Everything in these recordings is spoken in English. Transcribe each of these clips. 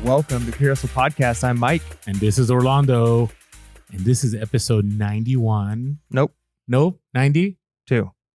Welcome to Pure Hustle Podcast. I'm Mike. And this is Orlando. And this is episode 91. Nope. 90?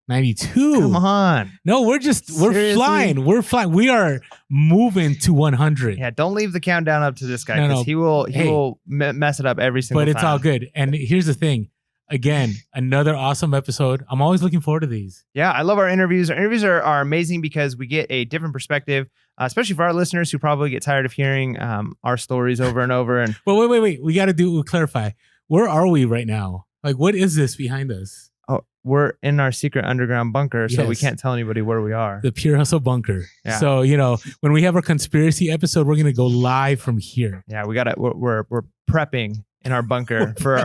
92. Come on. No, we're Seriously? flying. We're flying. We are moving to 100. Yeah, don't leave the countdown up to this guy No. because he will mess it up every single time. But it's all good. And here's the thing. Again, another awesome episode. I'm always looking forward to these. Yeah, I love our interviews. Our interviews are amazing because we get a different perspective, especially for our listeners who probably get tired of hearing our stories over and over. And But wait. We got to clarify. Where are we right now? Like, what is this behind us? oh, we're in our secret underground bunker, so we Yes. can't tell anybody where we are. The Pure Hustle Bunker. Yeah. So, when we have our conspiracy episode, we're going to go live from here. Yeah, we're prepping in our bunker for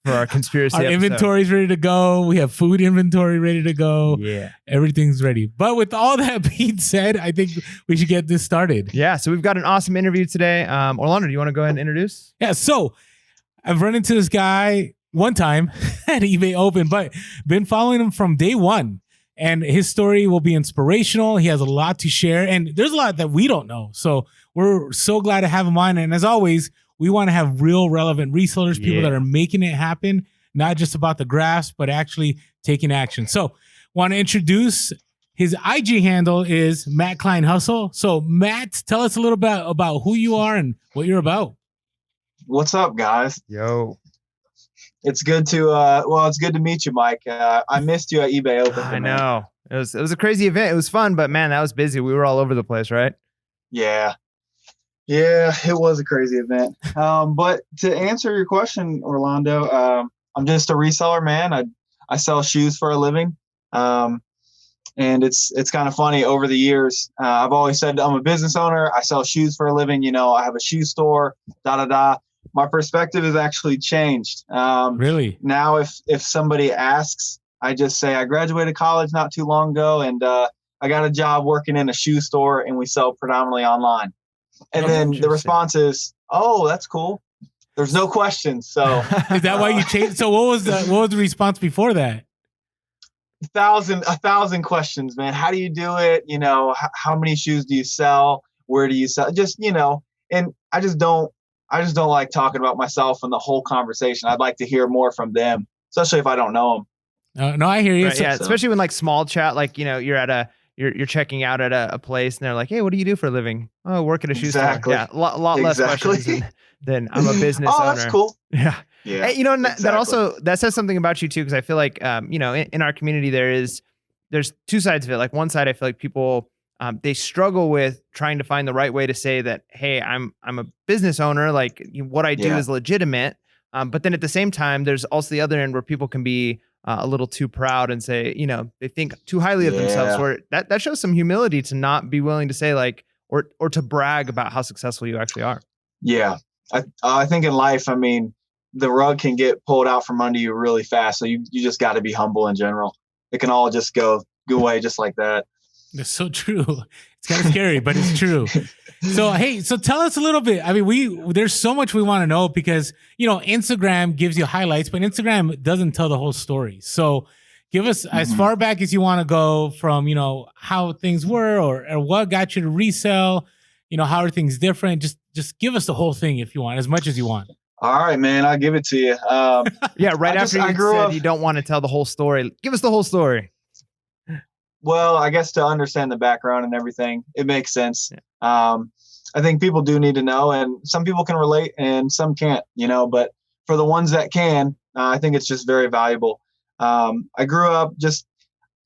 our conspiracy Our episode. inventory's ready to go. We have food inventory ready to go. Yeah. Everything's ready. But with all that being said, I think we should get this started. Yeah, so we've got an awesome interview today. Orlando, do you want to go ahead and introduce? Yeah, so I've run into this guy one time at eBay Open, but been following him from day one. And his story will be inspirational. He has a lot to share. And there's a lot that we don't know. So we're so glad to have him on. And as always, we want to have real relevant resellers, people that are making it happen, not just about the graphs, but actually taking action. So want to introduce his IG handle is Matt Cline Hustle. So Matt, tell us a little bit about who you are and what you're about. What's up, guys? Yo. It's good to meet you, Mike. I missed you at eBay Open. I know. It was a crazy event. It was fun, but man, that was busy. We were all over the place, right? Yeah, it was a crazy event. But to answer your question, Orlando, I'm just a reseller, man. I sell shoes for a living. And it's kind of funny over the years. I've always said I'm a business owner. I sell shoes for a living. I have a shoe store, My perspective has actually changed. Really? Now, if somebody asks, I just say I graduated college not too long ago, and I got a job working in a shoe store, and we sell predominantly online. And then the response is, "Oh, that's cool." There's no questions. So Is that why you changed? So what was the response before that? a thousand questions, man. How do you do it? How many shoes do you sell? Where do you sell? Just, and I just don't like talking about myself and the whole conversation. I'd like to hear more from them, especially if I don't know them. No, I hear you. Right, yeah, especially when like small chat, like, you're checking out at a place and they're like, "Hey, what do you do for a living?" "Oh, I work at a shoe store." Yeah, a lot less questions than I'm a business owner. Oh, that's cool. Yeah. Yeah. Hey, and that says something about you too, because I feel like in our community there's two sides of it. Like one side, I feel like people they struggle with trying to find the right way to say that, hey, I'm a business owner, like what I do is legitimate. But then at the same time, there's also the other end where people can be a little too proud and say, they think too highly of themselves, where that shows some humility to not be willing to say like, or to brag about how successful you actually are. Yeah. I think in life, the rug can get pulled out from under you really fast. So you just got to be humble in general. It can all just go away just like that. That's so true. It's kind of scary, but it's true. So tell us a little bit. There's so much we want to know because, Instagram gives you highlights, but Instagram doesn't tell the whole story. So give us as far back as you want to go from, how things were or what got you to resell, how are things different? Just give us the whole thing if you want, as much as you want. All right, man, I'll give it to you. Yeah, right after you said you don't want to tell the whole story, give us the whole story. Well, I guess to understand the background and everything, it makes sense. I think people do need to know, and some people can relate and some can't, but for the ones that can, I think it's just very valuable. I grew up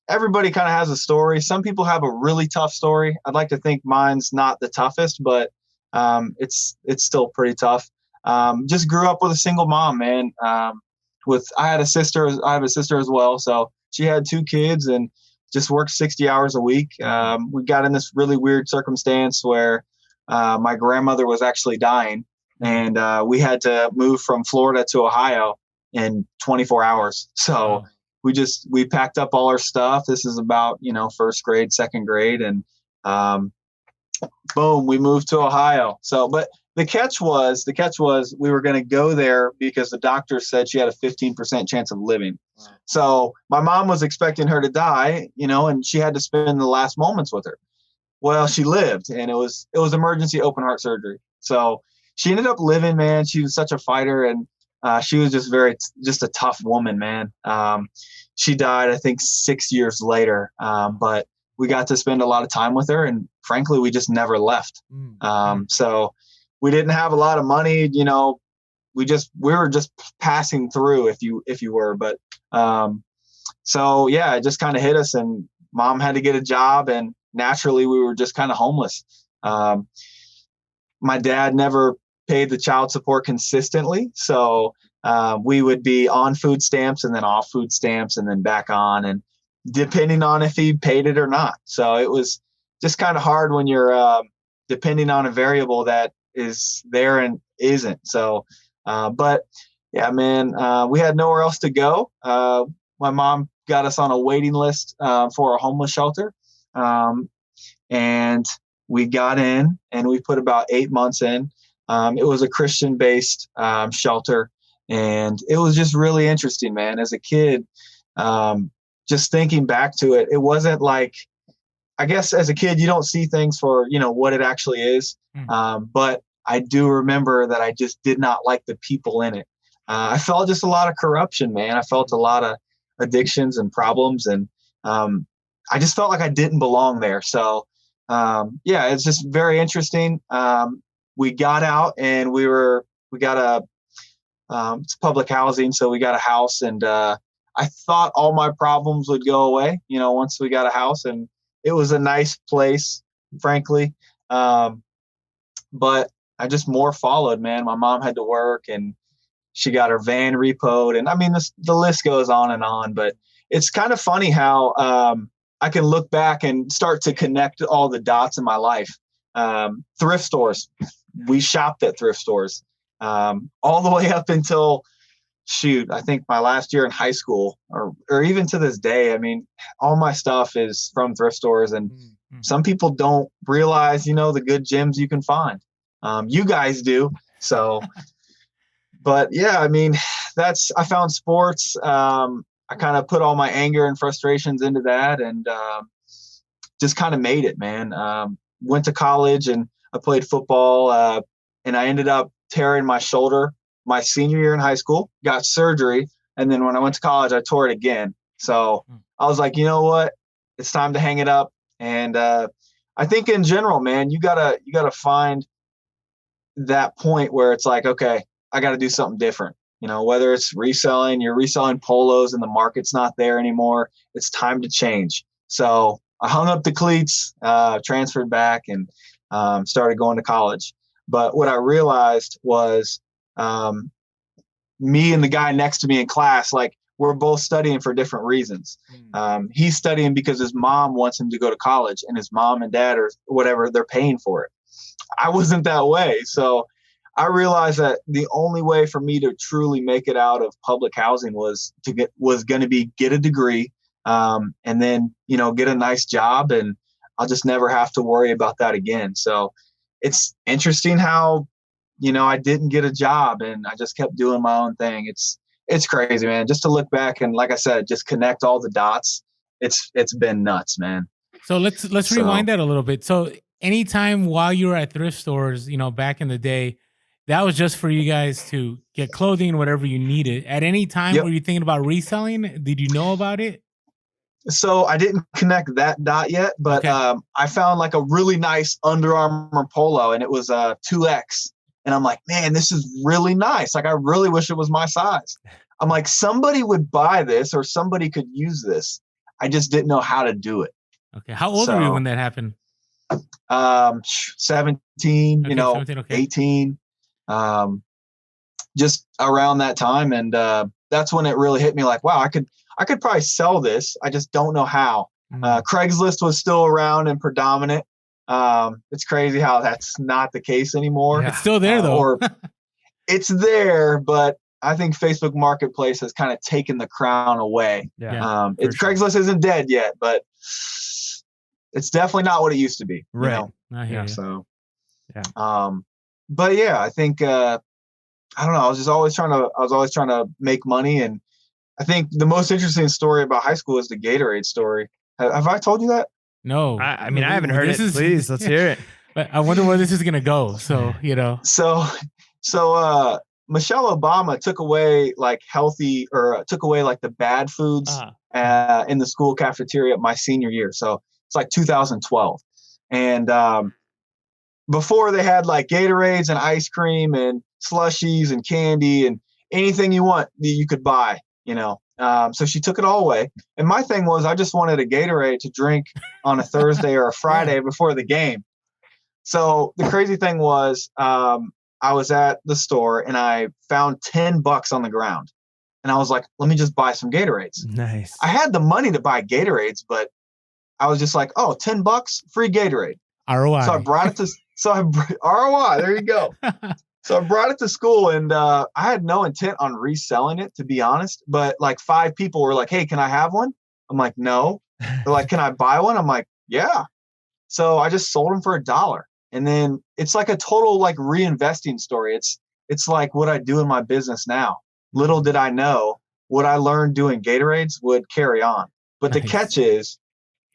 everybody kind of has a story. Some people have a really tough story. I'd like to think mine's not the toughest, but it's still pretty tough. Just grew up with a single mom, man. I have a sister as well. So she had 2 kids and just worked 60 hours a week. We got in this really weird circumstance where my grandmother was actually dying, and we had to move from Florida to Ohio in 24 hours. So we packed up all our stuff. This is about, first grade, second grade. And boom, we moved to Ohio. So, but the catch was we were going to go there because the doctor said she had a 15% chance of living. Wow. So my mom was expecting her to die, and she had to spend the last moments with her. Well, she lived, and it was emergency open heart surgery. So she ended up living, man. She was such a fighter, and she was just a tough woman, man. She died, I think, 6 years later. But we got to spend a lot of time with her, and frankly, we just never left. So we didn't have a lot of money, you know. We were just passing through, if you were. But so yeah, it just kind of hit us, and mom had to get a job, and naturally we were just kind of homeless. My dad never paid the child support consistently, so we would be on food stamps and then off food stamps and then back on, and depending on if he paid it or not. So it was just kind of hard when you're depending on a variable that is there and isn't. So but yeah, man, we had nowhere else to go. My mom got us on a waiting list for a homeless shelter. And we got in, and we put about 8 months in. It was a Christian-based shelter, and it was just really interesting, man. As a kid, just thinking back to it, it wasn't like, I guess as a kid, you don't see things for, you know, what it actually is. But I do remember that I just did not like the people in it. I felt just a lot of corruption, man. I felt a lot of addictions and problems, and I just felt like I didn't belong there. So yeah, it's just very interesting. We got out, and we got it's public housing, so we got a house, and I thought all my problems would go away, you know, once we got a house, and it was a nice place, frankly. But I just more followed, man. My mom had to work, and she got her van repoed, and I mean, the list goes on and on. But it's kind of funny how I can look back and start to connect all the dots in my life. Thrift stores, we shopped at thrift stores all the way up until, I think my last year in high school, or even to this day. I mean, all my stuff is from thrift stores, and some people don't realize, you know, the good gems you can find. You guys do. So, but yeah, I mean, I found sports. I kind of put all my anger and frustrations into that, and just kind of made it, man. Went to college, and I played football, and I ended up tearing my shoulder my senior year in high school, got surgery. And then when I went to college, I tore it again. So I was like, you know what? It's time to hang it up. And I think in general, man, you gotta find that point where it's like, okay, I got to do something different. You know, whether it's you're reselling polos and the market's not there anymore, it's time to change. So I hung up the cleats, transferred back, and started going to college. But what I realized was me and the guy next to me in class, like, we're both studying for different reasons. He's studying because his mom wants him to go to college, and his mom and dad, or whatever, they're paying for it. I wasn't that way. So I realized that the only way for me to truly make it out of public housing was going to be get a degree, and then, you know, get a nice job, and I'll just never have to worry about that again. So it's interesting how, you know, I didn't get a job, and I just kept doing my own thing. It's crazy, man. Just to look back and, like I said, just connect all the dots. It's been nuts, man. So let's rewind that a little bit. So anytime while you were at thrift stores, you know, back in the day, that was just for you guys to get clothing, whatever you needed. At any time, were you thinking about reselling? Did you know about it? So I didn't connect that dot yet, but I found like a really nice Under Armour polo, and it was 2X. And I'm like, man, this is really nice. Like, I really wish it was my size. I'm like, somebody would buy this, or somebody could use this. I just didn't know how to do it. Okay. How old were you when that happened? 17, okay, you know, 17, okay. 18, just around that time. And that's when it really hit me, like, wow, I could probably sell this. I just don't know how. Craigslist was still around and predominant. It's crazy how that's not the case anymore. Yeah. It's still there though. Or it's there, but I think Facebook Marketplace has kind of taken the crown away. Yeah. Craigslist isn't dead yet, but it's definitely not what it used to be. Right. You know? I hear you. So, yeah. But yeah, I think, I don't know. I was always trying to make money. And I think the most interesting story about high school is the Gatorade story. Have I told you that? No. I mean, I haven't heard it. Please, let's hear it. But I wonder where this is gonna go. So So Michelle Obama took away like took away like the bad foods in the school cafeteria my senior year. So it's like 2012, and before they had like Gatorades and ice cream and slushies and candy and anything you want you could buy, So she took it all away. And my thing was I just wanted a Gatorade to drink on a Thursday or a Friday before the game. So the crazy thing was I was at the store and I found $10 on the ground. And I was like, let me just buy some Gatorades. Nice. I had the money to buy Gatorades, but I was just like, oh, $10, free Gatorade. ROI. So I brought it to ROI. There you go. So I brought it to school, and I had no intent on reselling it, to be honest. But like 5 people were like, hey, can I have one? I'm like, no. They're like, can I buy one? I'm like, yeah. So I just sold them for $1. And then it's like a total like reinvesting story. It's like what I do in my business now. Little did I know what I learned doing Gatorades would carry on. But Nice.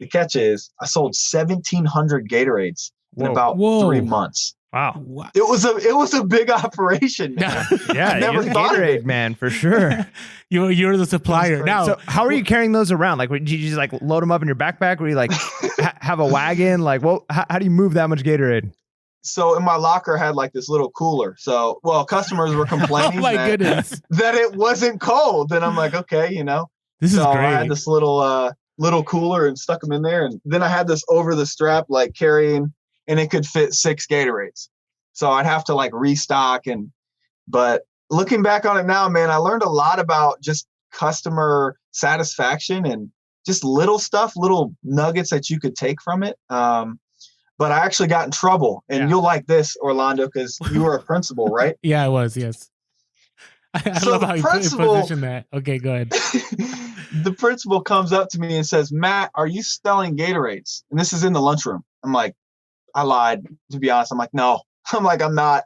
the catch is I sold 1,700 Gatorades in about 3 months. Wow. It was a big operation, man. Yeah, never you're the thought of Gatorade it. man for sure. You're the supplier crazy. now. So how are you carrying those around? Like, did you just like load them up in your backpack? Or you like have a wagon? Like, how do you move that much Gatorade? So in my locker, I had like this little cooler. So, customers were complaining Oh my goodness. that it wasn't cold. And I'm like, okay, This is so great. I had this little cooler and stuck them in there. And then I had this over the strap, like carrying, and it could fit 6 Gatorades. So I'd have to like restock. But looking back on it now, man, I learned a lot about just customer satisfaction and just little stuff, little nuggets that you could take from it. But I actually got in trouble, and you'll like this, Orlando, because you were a principal, right? Yeah, I was. Yes. I So love how you position that. Okay, go ahead. The principal comes up to me and says, Matt, are you selling Gatorades? And this is in the lunchroom. I'm like, I lied, to be honest. I'm like, no. I'm like, I'm not.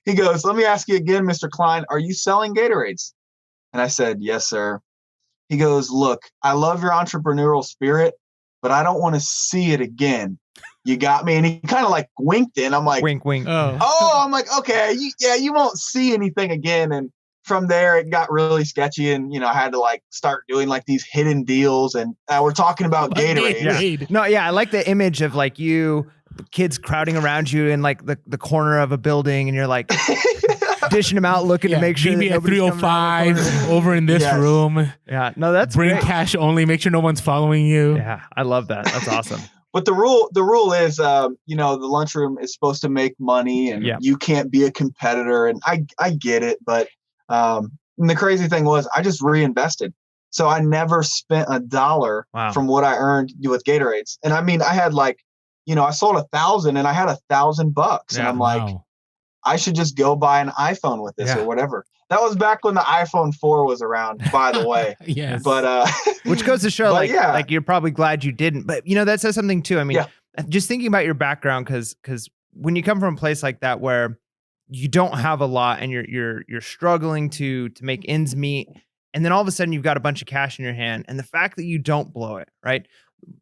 He goes, let me ask you again, Mr. Cline, are you selling Gatorades? And I said, yes, sir. He goes, look, I love your entrepreneurial spirit, but I don't want to see it again. You got me? And he kind of like winked in. I'm like, Wink, wink. Oh. I'm like, okay, you won't see anything again. And from there, it got really sketchy. And, I had to like start doing like these hidden deals. And we're talking about Gatorade. Gatorade. No, yeah, I like the image of like kids crowding around you in like the corner of a building, and you're like dishing them out, looking to make sure meet me that at nobody's coming around the 305 corner. over in this Yes. room. Yeah, no, that's Bring great. cash only. Make sure no one's following you. Yeah, I love that. That's awesome. But the rule is, the lunchroom is supposed to make money, and you can't be a competitor. And I get it, but and the crazy thing was, I just reinvested. So I never spent $1 from what I earned with Gatorades. And I mean, I had like, I sold 1,000, and I had $1,000, and I'm like, I should just go buy an iPhone with this or whatever. That was back when the iPhone 4 was around, by the way. Yes. But which goes to show, but like you're probably glad you didn't. But that says something too. I mean, just thinking about your background, because when you come from a place like that where you don't have a lot and you're struggling to make ends meet, and then all of a sudden you've got a bunch of cash in your hand, and the fact that you don't blow it, right?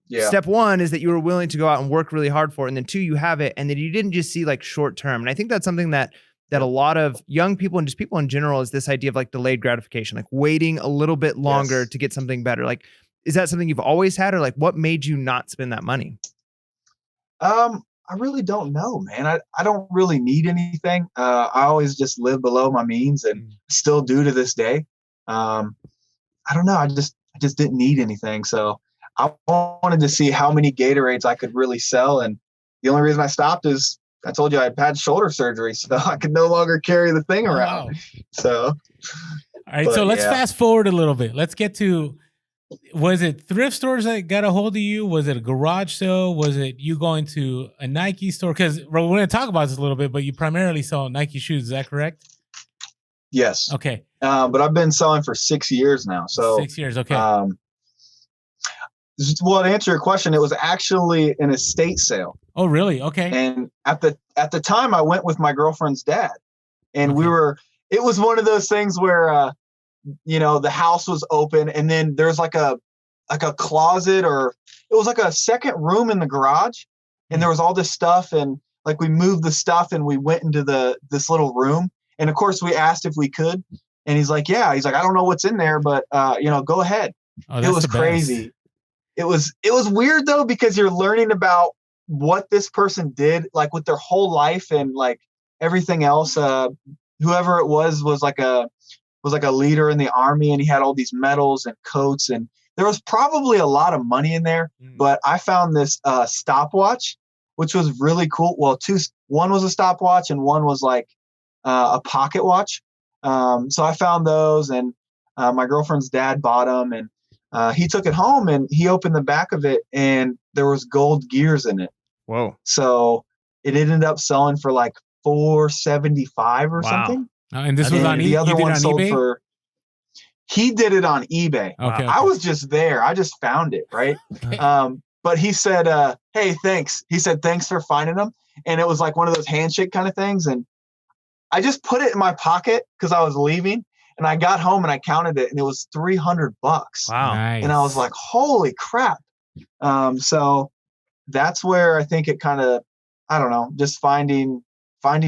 Yeah. Step 1 is that you were willing to go out and work really hard for it, and then 2, you have it, and then you didn't just see like short term. And I think that's something that a lot of young people and just people in general is this idea of like delayed gratification, like waiting a little bit longer to get something better. Like, is that something you've always had, or like what made you not spend that money? I really don't know, man. I don't really need anything. I always just live below my means, and still do to this day. I don't know. I just didn't need anything. So I wanted to see how many Gatorades I could really sell. And the only reason I stopped is I told you I had shoulder surgery, so I could no longer carry the thing around. Wow. So, all right. So let's fast forward a little bit. Let's get to, was it thrift stores that got a hold of you? Was it a garage sale? Was it you going to a Nike store? Because we're going to talk about this a little bit, but you primarily sell Nike shoes. Is that correct? Yes. Okay. But I've been selling for 6 years now. So 6 years. Okay. Well, to answer your question, it was actually an estate sale. Oh, really? Okay. And at the time, I went with my girlfriend's dad, and it was one of those things where, the house was open, and then there's like a closet, or it was like a second room in the garage, and there was all this stuff, and like we moved the stuff and we went into this little room. And of course we asked if we could. And he's like, yeah. He's like, I don't know what's in there, but go ahead. Oh, It was crazy. It was weird though, because you're learning about what this person did, like with their whole life and like everything else. Whoever it was like a leader in the army, and he had all these medals and coats, and there was probably a lot of money in there. But I found this stopwatch, which was really cool. Well, one was a stopwatch and one was like a pocket watch. So I found those, and my girlfriend's dad bought them, and he took it home and he opened the back of it, and there was gold gears in it. Whoa. So it ended up selling for like $475 or something. And this was on eBay. The other one sold for. He did it on eBay. Okay. I was just there. I just found it, right? But he said, "Hey, thanks." He said, "Thanks for finding them." And it was like one of those handshake kind of things. And I just put it in my pocket because I was leaving. And I got home and I counted it, and it was $300. Wow. Nice. And I was like, "Holy crap!" So that's where I think it kind of, I don't know, just finding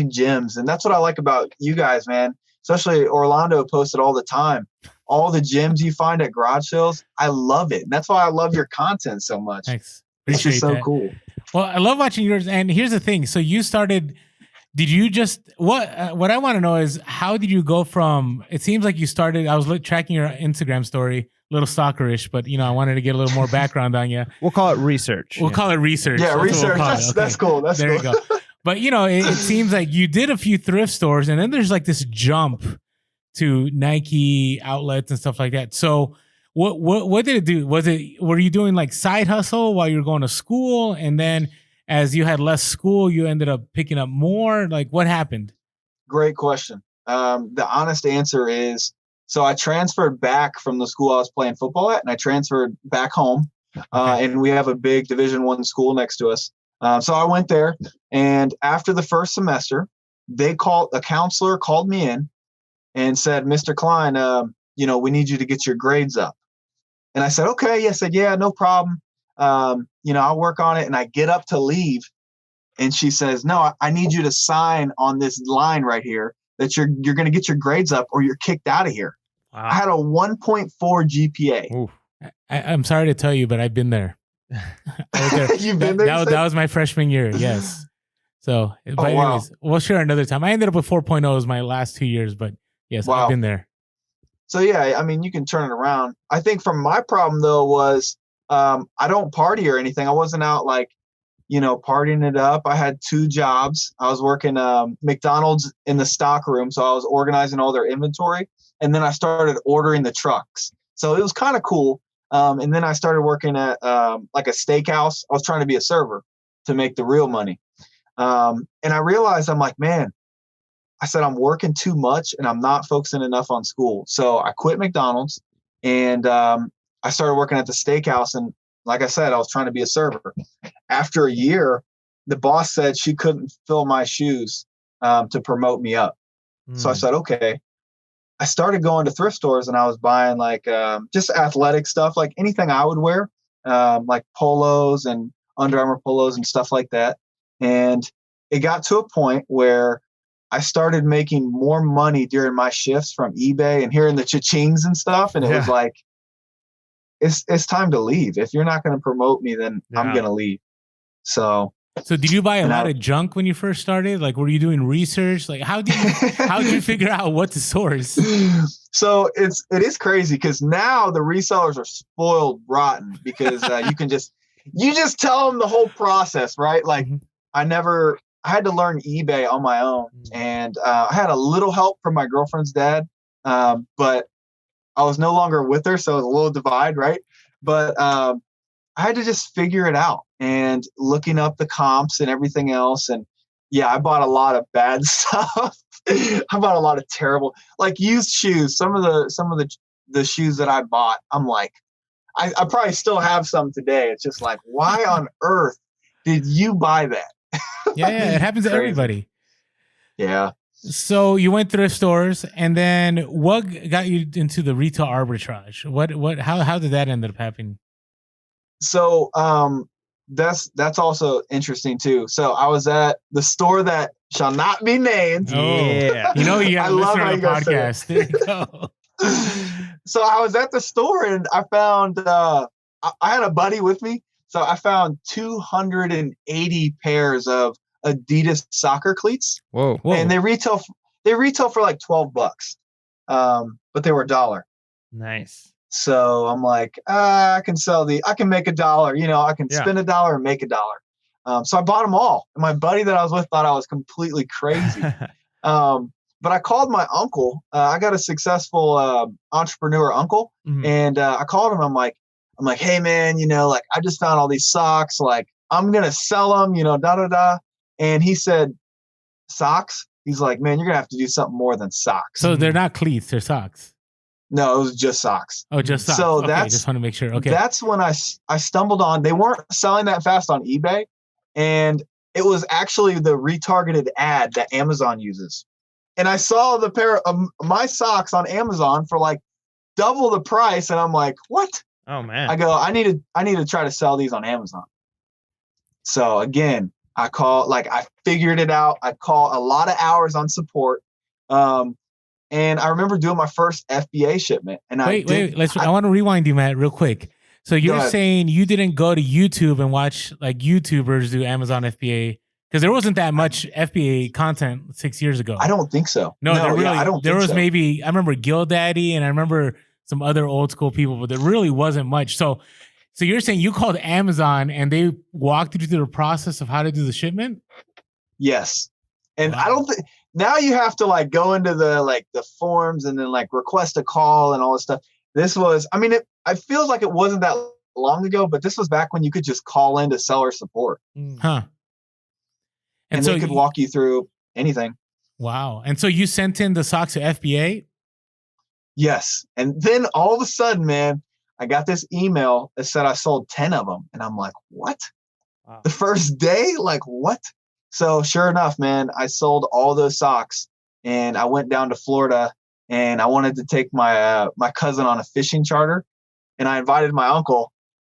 gems. And that's what I like about you guys, man. Especially Orlando posted all the time. All the gems you find at garage sales, I love it. And that's why I love your content so much. Thanks. It's just so that. cool. Well, I love watching yours. And here's the thing. So you started, did you just, what I want to know is, how did you go from, it seems like you started, I was tracking your Instagram story, a little stalkerish, but I wanted to get a little more background on you. We'll call it research. We'll call it research. Yeah, research. That's cool. There you go. But it seems like you did a few thrift stores, and then there's like this jump to Nike outlets and stuff like that. So what did it do? Were you doing like side hustle while you were going to school, and then as you had less school, you ended up picking up more? Like, what happened? Great question. The honest answer is, so I transferred back from the school I was playing football at, and I transferred back home. And we have a big Division I school next to us. So I went there, and after the first semester, a counselor called me in and said, "Mr. Cline, we need you to get your grades up." And I said, "Okay." I said, "Yeah, no problem. I'll work on it." And I get up to leave, and she says, "No, I need you to sign on this line right here that you're going to get your grades up, or you're kicked out of here." Wow. I had a 1.4 GPA. Oof. I'm sorry to tell you, but I've been there. You've been there? That was my freshman year. Yes. So, but anyways, we'll share another time. I ended up with 4.0 my last 2 years, but yes, I've been there. So yeah, I mean, you can turn it around. I think from my problem though was, I don't party or anything. I wasn't out like, partying it up. I had 2 jobs. I was working McDonald's in the stock room, so I was organizing all their inventory, and then I started ordering the trucks. So it was kind of cool. And then I started working at like a steakhouse. I was trying to be a server to make the real money. And I realized, I'm like, man, I said, I'm working too much and I'm not focusing enough on school. So I quit McDonald's, and I started working at the steakhouse. And like I said, I was trying to be a server. After a year, the boss said she couldn't fill my shoes to promote me up. So I said, okay. I started going to thrift stores, and I was buying like just athletic stuff, like anything I would wear, like polos and Under Armour polos and stuff like that. And it got to a point where I started making more money during my shifts from eBay and hearing the cha-chings and stuff. And it was like, it's time to leave. If you're not going to promote me, then I'm going to leave. So did you buy a lot of junk when you first started? Like, were you doing research? Like, how did you figure out what to source? So it is crazy, because now the resellers are spoiled rotten, because you just tell them the whole process, right? Like I had to learn eBay on my own, and I had a little help from my girlfriend's dad, but I was no longer with her, so it was a little divide, right? But I had to just figure it out, and looking up the comps and everything else. And yeah, I bought a lot of bad stuff. I bought a lot of terrible, like used shoes. Some of the shoes that I bought, I'm like, I probably still have some today. It's just like, why on earth did you buy that? Yeah, it happens to everybody. Yeah. So you went thrift stores, and then what got you into the retail arbitrage? How did that end up happening? So that's also interesting too. So I was at the store that shall not be named. Yeah. You know, you I have a love listener how on you the guys say it. podcast. There you go. So I was at the store and I found I had a buddy with me. So I found 280 pairs of Adidas soccer cleats. Whoa. And they retail for like $12. But they were $1. Nice. So I'm like, I can make $1. You know, I can spend $1 and make $1. So I bought them all. And my buddy that I was with thought I was completely crazy. But I called my uncle. I got a successful entrepreneur uncle, and I called him. I'm like, hey man, you know, like I just found all these socks. Like I'm gonna sell them, you know, da da da. And he said, socks. He's like, man, you're gonna have to do something more than socks. So they're not cleats, they're socks. No, it was just socks. Oh, just socks. So okay, that's just want to make sure. Okay, that's when I stumbled on. They weren't selling that fast on eBay, and it was actually the retargeted ad that Amazon uses. And I saw the pair of my socks on Amazon for like double the price, and I'm like, what? Oh man! I go, I need to try to sell these on Amazon. So again, I figured it out. I call a lot of hours on support. And I remember doing my first FBA shipment. And I want to rewind you, Matt, real quick. So you're saying you didn't go to YouTube and watch like YouTubers do Amazon FBA because there wasn't that much FBA content 6 years ago. I don't think so. No, I don't. There was maybe I remember GillDaddy and I remember some other old school people, but there really wasn't much. So you're saying you called Amazon and they walked you through the process of how to do the shipment? Yes. And wow. I don't think now you have to like go into the forms and then like request a call and all this stuff. This was, I mean, it feels like it wasn't that long ago, but this was back when you could just call into seller support. Huh. And so they could walk you through anything. Wow. And so you sent in the socks to FBA? Yes. And then all of a sudden, man, I got this email that said I sold 10 of them. And I'm like, what? Wow. The first day? Like, what? So sure enough, man, I sold all those socks and I went down to Florida and I wanted to take my my cousin on a fishing charter. And I invited my uncle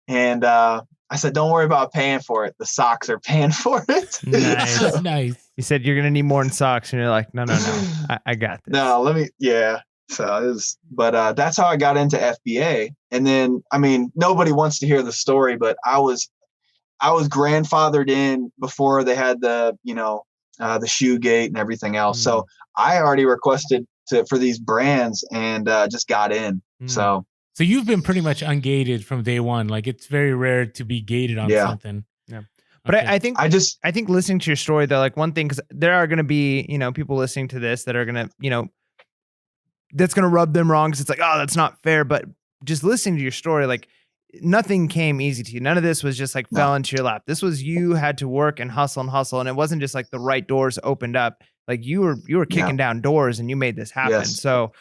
and I said, don't worry about paying for it. The socks are paying for it. Nice. Nice. You said you're going to need more than socks. And you're like, no. I got this. No, yeah. So it was, but that's how I got into FBA. And then, I mean, nobody wants to hear the story, but I was grandfathered in before they had the, the shoe gate and everything else. So I already requested for these brands and just got in. So you've been pretty much ungated from day one. Like it's very rare to be gated on something. Yeah. But okay. I think listening to your story though, like one thing, because there are going to be, people listening to this that are going to, that's going to rub them wrong because it's like, oh, that's not fair. But just listening to your story, like nothing came easy to you. None of this was just like fell into your lap. This was you had to work and hustle. And it wasn't just like the right doors opened up. Like you were kicking down doors and you made this happen. Yes. So,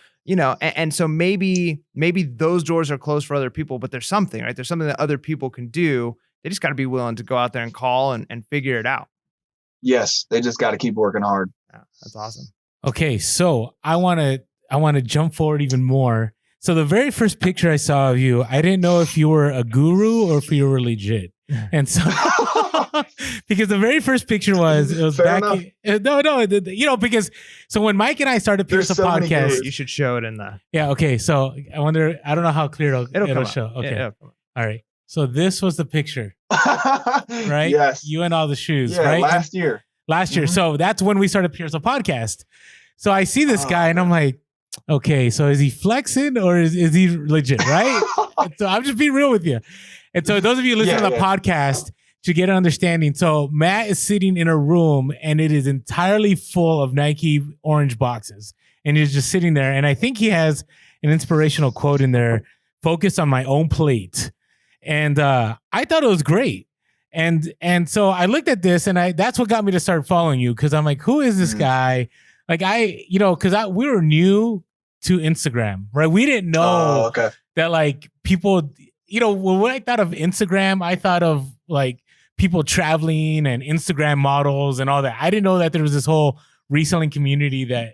and so maybe those doors are closed for other people, but there's something, right? There's something that other people can do. They just got to be willing to go out there and call and figure it out. Yes. They just got to keep working hard. Yeah, that's awesome. Okay. So I want to jump forward even more. So the very first picture I saw of you, I didn't know if you were a guru or if you were legit. And so, because the very first picture was Fair back. Because so when Mike and I started Pierce the podcast, you should show it in the. Yeah. Okay. So I don't know how clear it'll show. Up. Okay. Yeah. All right. So this was the picture, right? Yes. You and all the shoes, yeah, right? Last year. So that's when we started Pierce the podcast. So I see this guy and I'm like, okay, so is he flexing or is he legit, right? So I'm just being real with you. And so those of you listening to the podcast to get an understanding. So Matt is sitting in a room and it is entirely full of Nike orange boxes. And he's just sitting there. And I think he has an inspirational quote in there, focus on my own plate. And I thought it was great. And so I looked at this and that's what got me to start following you. Cause I'm like, who is this guy? Like we were new to Instagram, right? We didn't know that like people, when I thought of Instagram, I thought of like people traveling and Instagram models and all that. I didn't know that there was this whole reselling community that,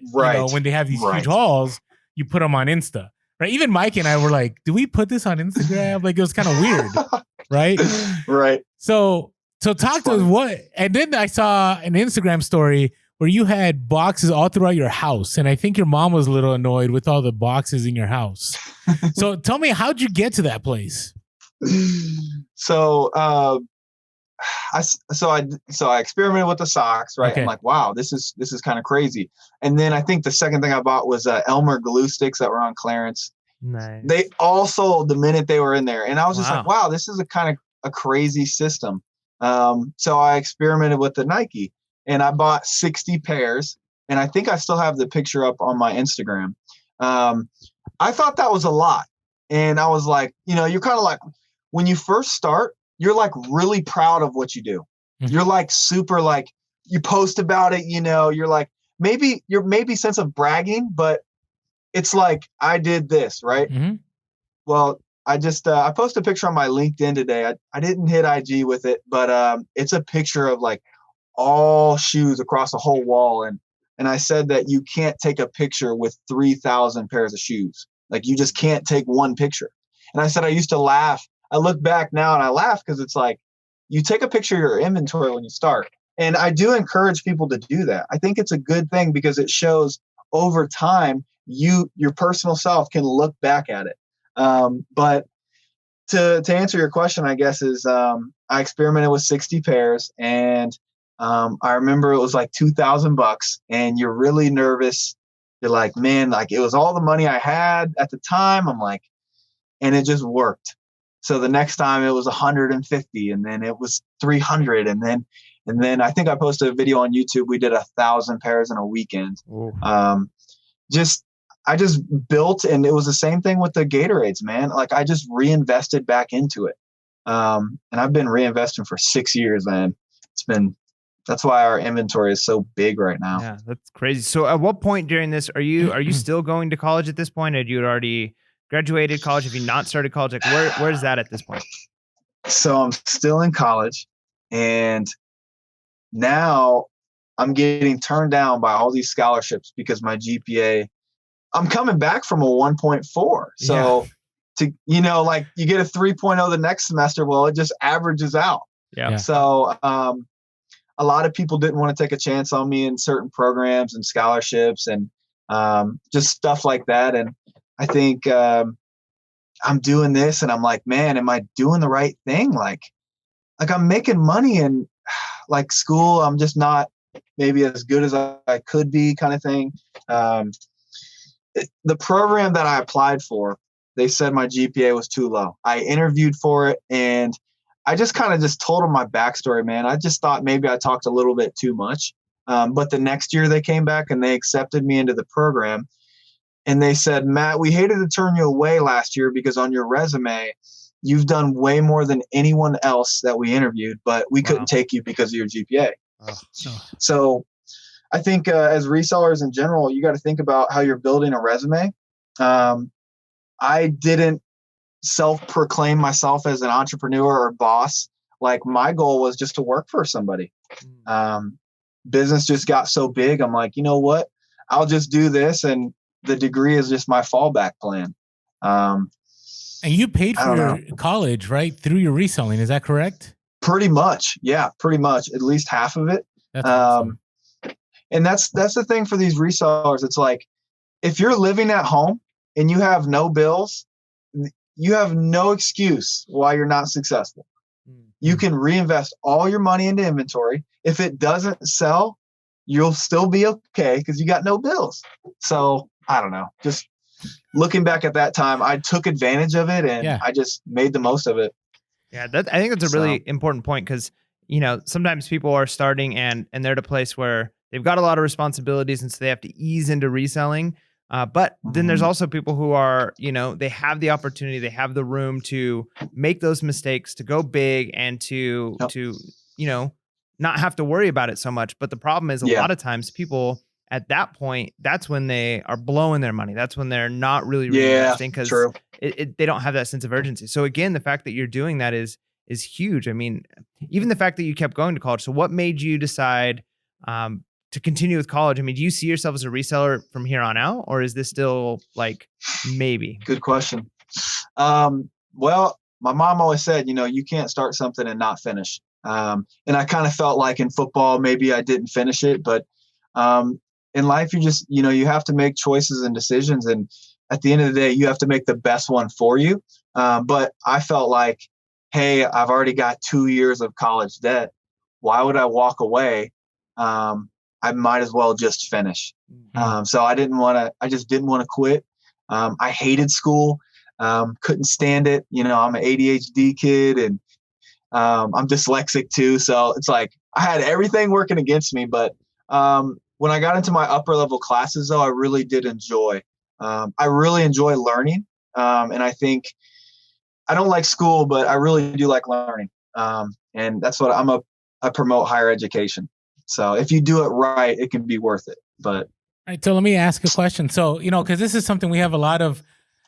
when they have these huge hauls, you put them on Insta, right? Even Mike and I were like, do we put this on Instagram? Like it was kind of weird. right? Right. So talk to us what, and then I saw an Instagram story where you had boxes all throughout your house. And I think your mom was a little annoyed with all the boxes in your house. So tell me, how'd you get to that place? So, I experimented with the socks, right? Okay. I'm like, wow, this is kind of crazy. And then I think the second thing I bought was Elmer glue sticks that were on clearance. Nice. They all sold the minute they were in there, and I was just Wow. like, wow, this is a kind of a crazy system. So I experimented with the Nike, and I bought 60 pairs, and I think I still have the picture up on my Instagram. I thought that was a lot, and I was like, you're kind of like, when you first start, you're like really proud of what you do. Mhm. You're like super, like, you post about it, you're like, maybe sense of bragging, but it's like, I did this, right? Mm-hmm. Well, I just I posted a picture on my LinkedIn today. I didn't hit IG with it, but it's a picture of like all shoes across a whole wall, and I said that you can't take a picture with 3,000 pairs of shoes. Like, you just can't take one picture. And I said I used to laugh. I look back now and I laugh because it's like, you take a picture of your inventory when you start. And I do encourage people to do that. I think it's a good thing because it shows over time your personal self can look back at it. But to answer your question, I guess, is I experimented with 60 pairs, and I remember it was like $2,000, and you're really nervous. You're like, man, like, it was all the money I had at the time. I'm like, and it just worked. So the next time it was 150, and then it was 300, and then I think I posted a video on YouTube. We did 1,000 pairs in a weekend. I just built, and it was the same thing with the Gatorades, man. Like, I just reinvested back into it. And I've been reinvesting for 6 years, man. That's why our inventory is so big right now. Yeah, that's crazy. So at what point during this are you still going to college at this point? Had you already graduated college? Have you not started college? Like, where's that at this point? So I'm still in college, and now I'm getting turned down by all these scholarships because my GPA, I'm coming back from a 1.4. So like, you get a 3.0 the next semester. Well, it just averages out. Yeah. So a lot of people didn't want to take a chance on me in certain programs and scholarships and just stuff like that. And I think I'm doing this, and I'm like, man, am I doing the right thing? Like I'm making money in like school. I'm just not maybe as good as I could be, kind of thing. The program that I applied for, they said my GPA was too low. I interviewed for it, and I just kind of just told them my backstory, man. I just thought maybe I talked a little bit too much. But the next year they came back and they accepted me into the program. And they said, Matt, we hated to turn you away last year because on your resume, you've done way more than anyone else that we interviewed, but we couldn't take you because of your GPA. So I think as resellers in general, you got to think about how you're building a resume. I didn't self-proclaim myself as an entrepreneur or boss. Like, my goal was just to work for somebody. Business just got so big. I'm like, you know what? I'll just do this, and the degree is just my fallback plan. And you paid for your college, right? Through your reselling. Is that correct? Pretty much. Yeah, pretty much. At least half of it. That's awesome. And that's the thing for these resellers. It's like, if you're living at home and you have no bills, you have no excuse why you're not successful. You can reinvest all your money into inventory. If it doesn't sell, you'll still be okay because you got no bills. So I don't know. Just looking back at that time, I took advantage of it, and I just made the most of it. Yeah, I think that's a really important point because, sometimes people are starting and they're at a place where they've got a lot of responsibilities, and so they have to ease into reselling. But then there's also people who are, they have the opportunity, they have the room to make those mistakes, to go big, and to not have to worry about it so much. But the problem is a lot of times people at that point, that's when they are blowing their money. That's when they're not really reinvesting because they don't have that sense of urgency. So again, the fact that you're doing that is huge. I mean, even the fact that you kept going to college. So what made you decide to continue with college? I mean, do you see yourself as a reseller from here on out, or is this still like maybe? Good question. Well, my mom always said, you can't start something and not finish. And I kind of felt like in football, maybe I didn't finish it, but in life, you have to make choices and decisions. And at the end of the day, you have to make the best one for you. But I felt like, hey, I've already got 2 years of college debt. Why would I walk away? I might as well just finish. So I just didn't want to quit. I hated school. Couldn't stand it. I'm an ADHD kid, and I'm dyslexic too. So it's like I had everything working against me. But when I got into my upper level classes, though, I really did enjoy. I really enjoy learning. And I think I don't like school, but I really do like learning. And that's what I promote higher education. So if you do it right, it can be worth it. But all right, so let me ask a question. So, because this is something we have a lot of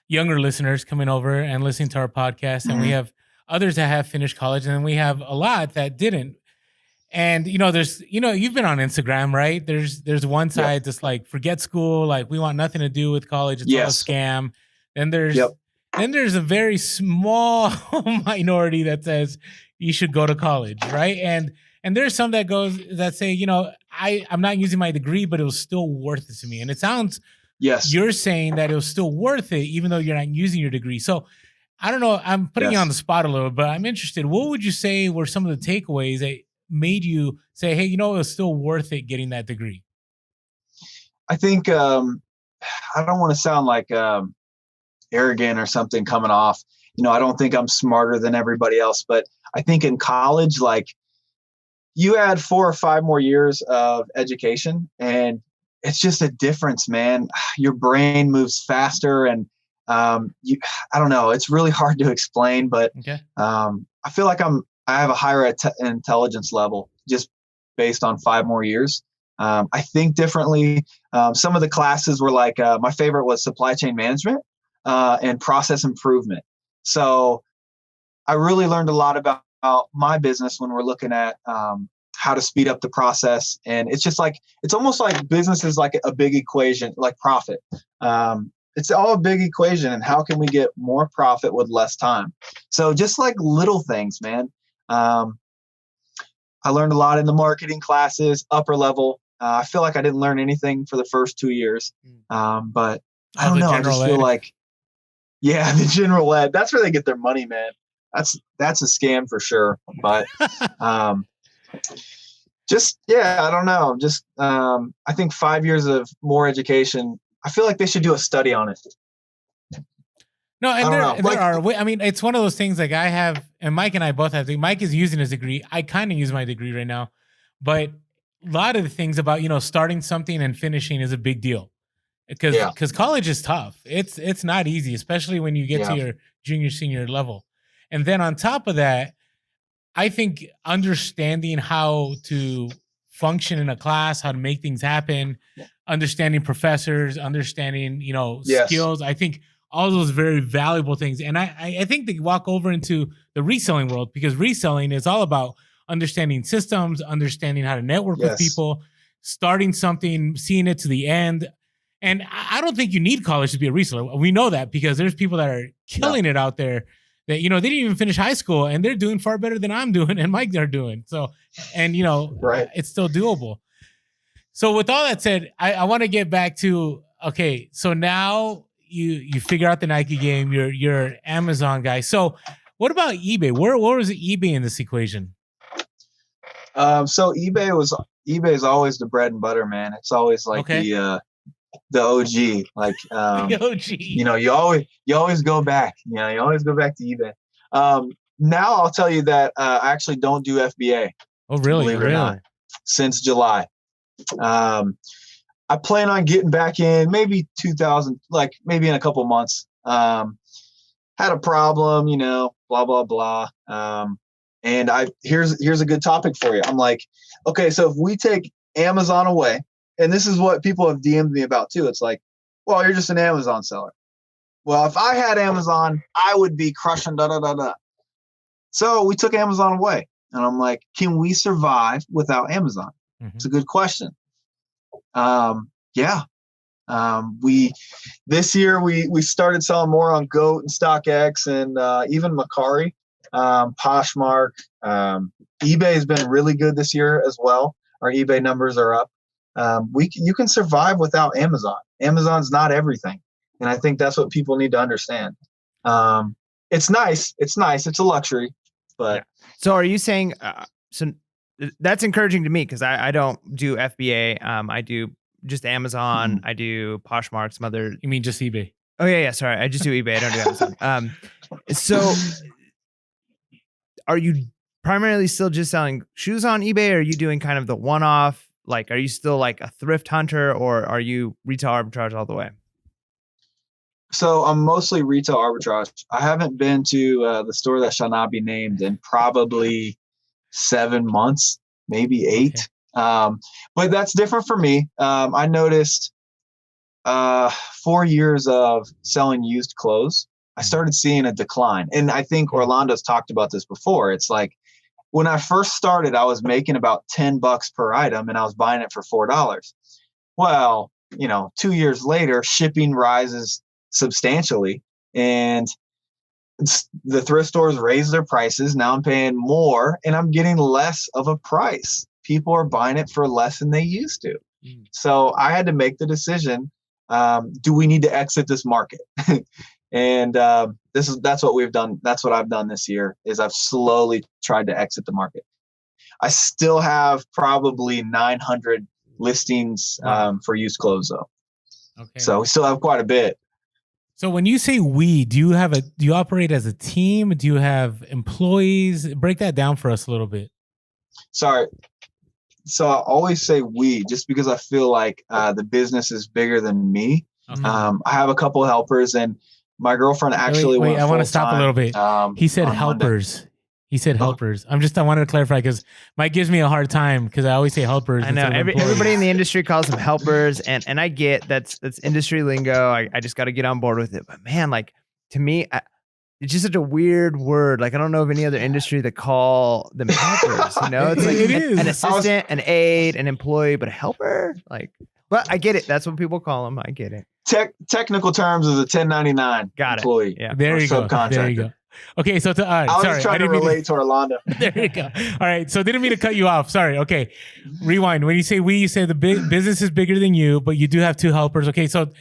younger listeners coming over and listening to our podcast, and we have others that have finished college, and then we have a lot that didn't. And there's you've been on Instagram, right? There's one side that's like forget school, like we want nothing to do with college, it's all a scam. Then there's a very small minority that says you should go to college, right? And there's some that say, I'm not using my degree, but it was still worth it to me. And it sounds you're saying that it was still worth it, even though you're not using your degree. So I don't know, I'm putting you on the spot a little, but I'm interested. What would you say were some of the takeaways that made you say, hey, it was still worth it getting that degree? I think I don't want to sound like arrogant or something coming off. I don't think I'm smarter than everybody else, but I think in college, like you add 4 or 5 more years of education, and it's just a difference, man. Your brain moves faster, and I don't know. It's really hard to explain, but I feel like I have a higher intelligence level just based on 5 more years. I think differently. Some of the classes were like, my favorite was supply chain management and process improvement. So I really learned a lot about my business when we're looking at how to speed up the process. And it's almost like business is like a big equation, like profit. It's all a big equation, and how can we get more profit with less time? So just like little things, man. I learned a lot in the marketing classes, upper level. I feel like I didn't learn anything for the first 2 years. But I don't know. I just feel like, the general ed, that's where they get their money, man. That's a scam for sure. But I don't know. Just I think 5 years of more education, I feel like they should do a study on it. No, and there are. I mean, it's one of those things like I have, and Mike and I both have. Mike is using his degree. I kind of use my degree right now, but a lot of the things about starting something and finishing is a big deal because college is tough. It's not easy, especially when you get to your junior senior level, and then on top of that, I think understanding how to function in a class, how to make things happen, understanding professors, understanding skills. I think all those very valuable things. And I think they walk over into the reselling world, because reselling is all about understanding systems, understanding how to network with people, starting something, seeing it to the end. And I don't think you need college to be a reseller. We know that because there's people that are killing it out there that, they didn't even finish high school and they're doing far better than I'm doing and Mike are doing. So, and it's still doable. So with all that said, I want to get back to, okay, so now you figure out the Nike game, you're an Amazon guy. So what about eBay? Where was eBay in this equation? So eBay is always the bread and butter, man. It's always like the OG, like the OG. You always go back. You always go back to eBay. Now I'll tell you that I actually don't do FBA. Oh, really? Believe it or not, since July. I plan on getting back in maybe 2000, like maybe in a couple months. Had a problem, blah blah blah. And here's a good topic for you. I'm like, okay, so if we take Amazon away, and this is what people have DM'd me about too. It's like, well, you're just an Amazon seller. Well, if I had Amazon, I would be crushing da da da da. So we took Amazon away, and I'm like, can we survive without Amazon? It's a good question. Yeah. We this year we started selling more on Goat and StockX and even Macari, Poshmark. eBay has been really good this year as well. Our eBay numbers are up. You can survive without Amazon. Amazon's not everything, and I think that's what people need to understand. It's nice. It's nice. It's a luxury, but Yeah. So are you saying so that's encouraging to me because I don't do FBA. I do just Amazon. I do Poshmark, some other. You mean just eBay? Oh yeah. Sorry, I just do eBay. I don't do Amazon. So are you primarily still just selling shoes on eBay, or are you doing kind of the one-off? Like, are you still like a thrift hunter, or are you retail arbitrage all the way? So I'm mostly retail arbitrage. I haven't been to the store that shall not be named in probably 7 months, maybe 8. Okay. But that's different for me. I noticed 4 years of selling used clothes, I started seeing a decline. And I think Orlando's talked about this before. It's like when I first started, I was making about $10 per item and I was buying it for $4. Well, 2 years later, shipping rises substantially and the thrift stores raise their prices. Now I'm paying more and I'm getting less of a price. People are buying it for less than they used to. So I had to make the decision. Do we need to exit this market? And that's what we've done. That's what I've done this year is I've slowly tried to exit the market. I still have probably 900 listings for used clothes though. Okay. So we still have quite a bit. So when you say do you operate as a team? Do you have employees? Break that down for us a little bit. Sorry. So I always say we just because I feel like the business is bigger than me. Okay. I have a couple helpers and my girlfriend actually wait, I want to stop a little bit. He said helpers. Monday. He said helpers. I wanted to clarify because Mike gives me a hard time because I always say helpers. I know everybody in the industry calls them helpers, and I get that's industry lingo. I just got to get on board with it. But man, like to me, it's just such a weird word. Like I don't know of any other industry that call them helpers. It's like an assistant, an aide, an employee, but a helper. Like, but I get it. That's what people call them. I get it. Technical terms is a 1099 employee. Yeah. There you go. There you go. Okay, so I was trying to relate to Orlando. There you go. All right, so didn't mean to cut you off. Sorry. Okay, rewind. When you say we, you say the big business is bigger than you, but you do have 2 helpers. Okay, so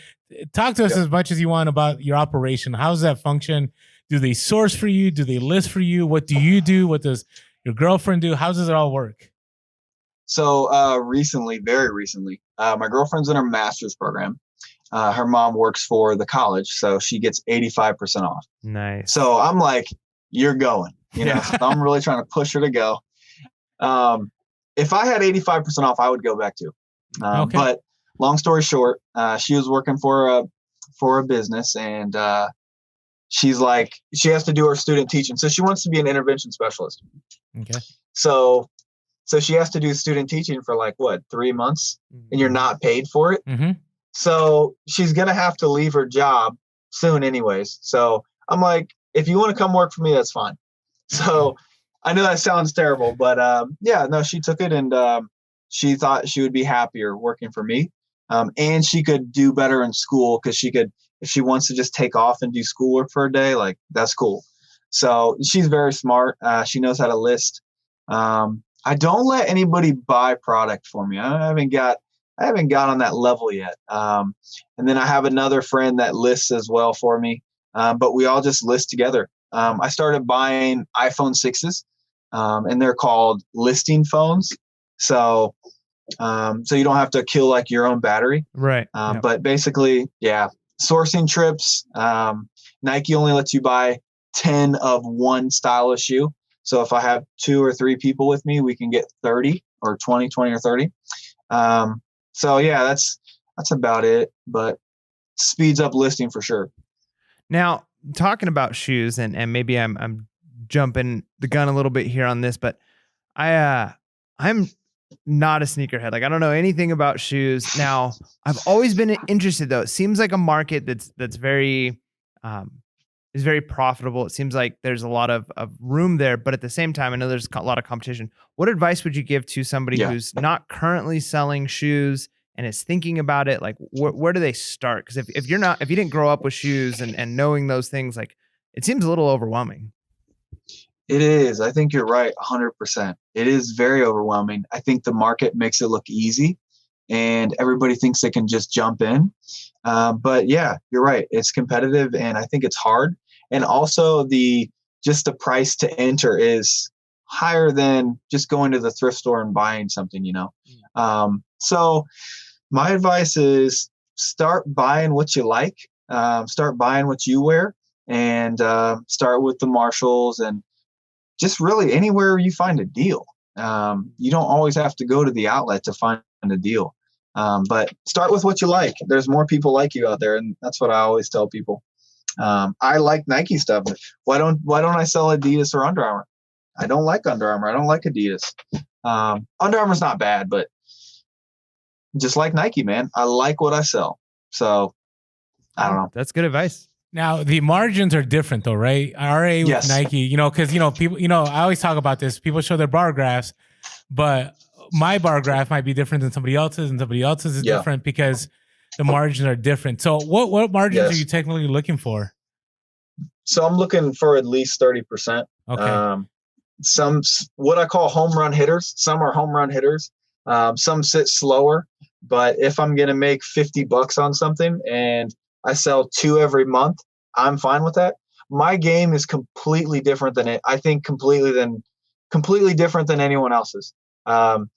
talk to us as much as you want about your operation. How does that function? Do they source for you? Do they list for you? What do you do? What does your girlfriend do? How does it all work? So very recently, my girlfriend's in her master's program. Her mom works for the college, so she gets 85% off. Nice. So I'm like, you're going, so I'm really trying to push her to go. If I had 85% off, I would go back too. Okay. But long story short, she was working for a business and she's like, she has to do her student teaching. So she wants to be an intervention specialist. Okay. So she has to do student teaching for 3 months and you're not paid for it. Mm-hmm. So she's going to have to leave her job soon anyways. So I'm like, if you want to come work for me, that's fine. So I know that sounds terrible, but she took it and she thought she would be happier working for me. And she could do better in school because she could, if she wants to just take off and do schoolwork for a day, that's cool. So she's very smart. She knows how to list. I don't let anybody buy product for me. I haven't got on that level yet. And then I have another friend that lists as well for me. But we all just list together. I started buying iPhone 6s, and they're called listing phones. So you don't have to kill your own battery. Right. Yep. But basically, sourcing trips. Nike only lets you buy 10 of one style of shoe. So if I have 2 or 3 people with me, we can get 30 or 20 or 30. So that's about it, but speeds up listing for sure. Now, talking about shoes, and maybe I'm jumping the gun a little bit here on this, but I'm not a sneakerhead. I don't know anything about shoes. Now, I've always been interested though. It seems like a market that's very is very profitable. It seems like there's a lot of room there, but at the same time, I know there's a lot of competition. What advice would you give to somebody who's not currently selling shoes and is thinking about it, like where do they start? Because if you didn't grow up with shoes and knowing those things, like it seems a little overwhelming. It is. I think you're right, 100%. It is very overwhelming. I think the market makes it look easy, and everybody thinks they can just jump in. But yeah, you're right. It's competitive, and I think it's hard. And also the price to enter is higher than just going to the thrift store and buying something, So my advice is start buying what you like, start buying what you wear, and start with the Marshalls and just really anywhere you find a deal. You don't always have to go to the outlet to find a deal. But start with what you like. There's more people like you out there, and that's what I always tell people. I like Nike stuff. Why don't I sell Adidas or Under Armour? I don't like Under Armour. I don't like Adidas. Under Armour's not bad, but just like Nike, man. I like what I sell. So I don't know. That's good advice. Now the margins are different though, right? RA with Yes. Nike, because people, I always talk about this. People show their bar graphs, but my bar graph might be different than somebody else's, and somebody else's is different because the margins are different. So what margins are you technically looking for? So I'm looking for at least 30%. Okay. Some what I call home run hitters. Some are home run hitters. Some sit slower. But if I'm going to make $50 on something and I sell 2 every month, I'm fine with that. My game is completely different than it. I think completely different than anyone else's. I'm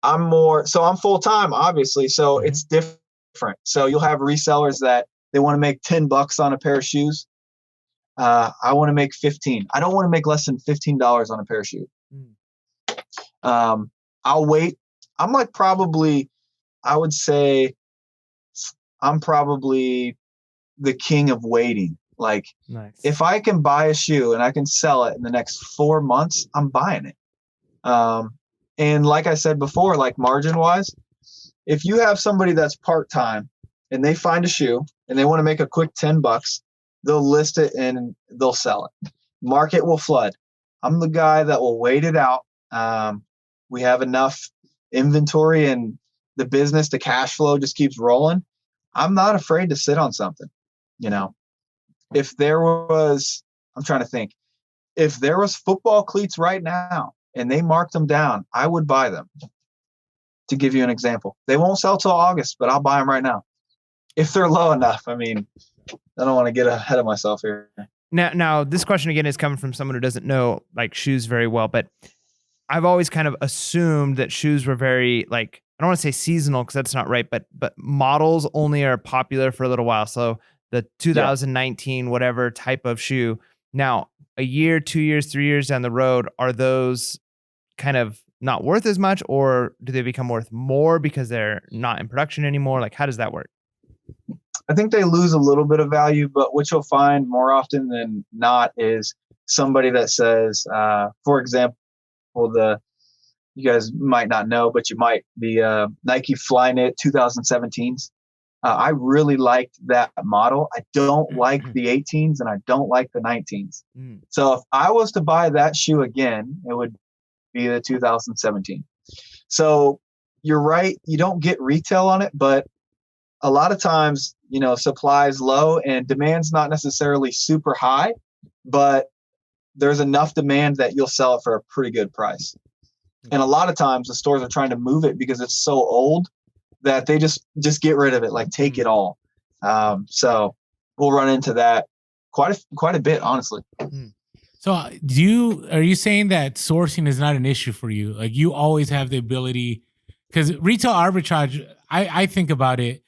full time, obviously. So it's different. So you'll have resellers that they want to make $10 on a pair of shoes. I want to make 15. I don't want to make less than $15 on a pair of shoes. I'll wait. I'm like I would say I'm probably the king of waiting. Like nice. If I can buy a shoe and I can sell it in the next 4 months, I'm buying it. And like I said before, like margin wise, if you have somebody that's part-time and they find a shoe and they want to make a quick $10, they'll list it and they'll sell it. Market will flood. I'm the guy that will wait it out. We have enough inventory and the business, the cash flow just keeps rolling. I'm not afraid to sit on something. If there was, I'm trying to think, if there was football cleats right now and they marked them down, I would buy them. To give you an example, they won't sell till August, but I'll buy them right now. If they're low enough. I mean, I don't want to get ahead of myself here. Now this question again is coming from someone who doesn't know like shoes very well, but I've always kind of assumed that shoes were very like, I don't want to say seasonal because that's not right, but models only are popular for a little while. So the 2019 whatever type of shoe. Now, a year, 2 years, 3 years down the road, are those kind of not worth as much, or do they become worth more because they're not in production anymore? Like, how does that work? I think they lose a little bit of value, but what you'll find more often than not is somebody that says, for example, you guys might not know, but you might, the Nike Flyknit 2017s. I really liked that model. I don't like the 18s and I don't like the 19s. So if I was to buy that shoe again, it would be the 2017. So you're right. You don't get retail on it, but a lot of times, supply is low and demand's not necessarily super high, but there's enough demand that you'll sell it for a pretty good price. And a lot of times the stores are trying to move it because it's so old that they just get rid of it, like take it all. So we'll run into that quite a bit, honestly. So are you saying that sourcing is not an issue for you? Like you always have the ability, because retail arbitrage, I think about it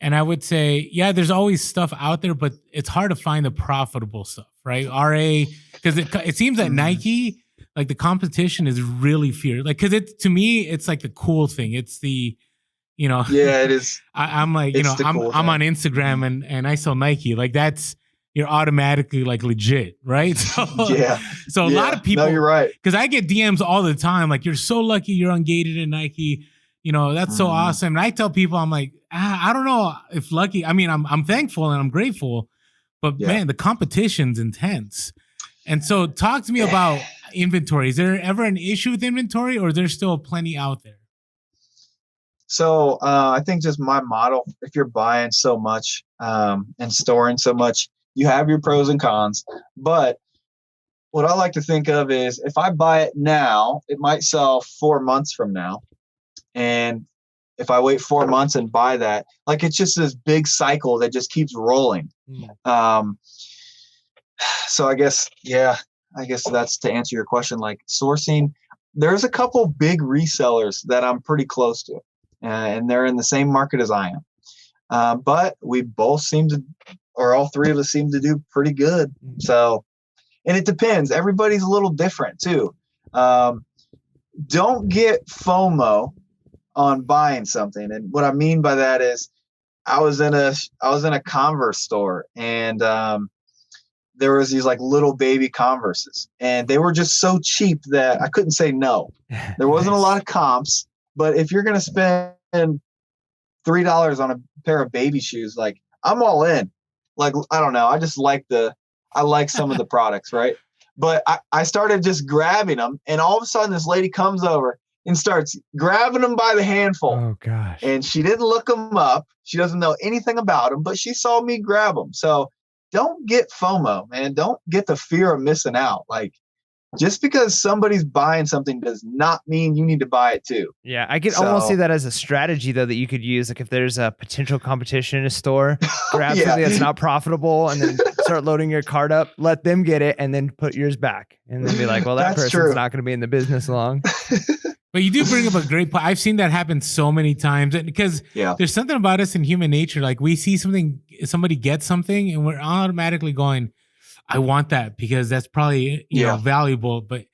and I would say, yeah, there's always stuff out there, but it's hard to find the profitable stuff, right? RA, because it seems that Nike, like the competition is really fierce. Like, because to me, it's like the cool thing. It's the, Yeah, it is. I'm like, I'm on Instagram and I sell Nike. Like you're automatically like legit, right? So, yeah. So a lot of people, no, you're right. Because I get DMs all the time. Like, you're so lucky you're ungated in Nike. That's so awesome. And I tell people, I'm like, I don't know if lucky. I mean, I'm thankful and I'm grateful, but man, the competition's intense. And so talk to me about inventory. Is there ever an issue with inventory or is there still plenty out there? So I think just my model, if you're buying so much and storing so much, you have your pros and cons. But what I like to think of is if I buy it now, it might sell 4 months from now. And if I wait 4 months and buy that, like it's just this big cycle that just keeps rolling. So I guess that's to answer your question. Like sourcing, there's a couple big resellers that I'm pretty close to, and they're in the same market as I am. But we both seem to, or all three of us seem to do pretty good. So, and it depends. Everybody's a little different too. Don't get FOMO on buying something. And what I mean by that is I was in a Converse store, and there was these like little baby Converses, and they were just so cheap that I couldn't say no. There wasn't a lot of comps, but if you're going to spend $3 on a pair of baby shoes, like I'm all in. Like, I don't know. I like some of the products, right? But I started just grabbing them, and all of a sudden this lady comes over and starts grabbing them by the handful. Oh gosh. And she didn't look them up. She doesn't know anything about them, but she saw me grab them. So don't get FOMO, man. Don't get the fear of missing out. Like, just because somebody's buying something does not mean you need to buy it too. Yeah, I could almost see that as a strategy, though, that you could use. Like if there's a potential competition in a store, grab something that's not profitable and then start loading your cart up, let them get it, and then put yours back. And then be like, well, that person's not going to be in the business long. But you do bring up a great point. I've seen that happen so many times, because there's something about us in human nature. Like we see somebody gets something, and we're automatically going, I want that because that's probably you know valuable. But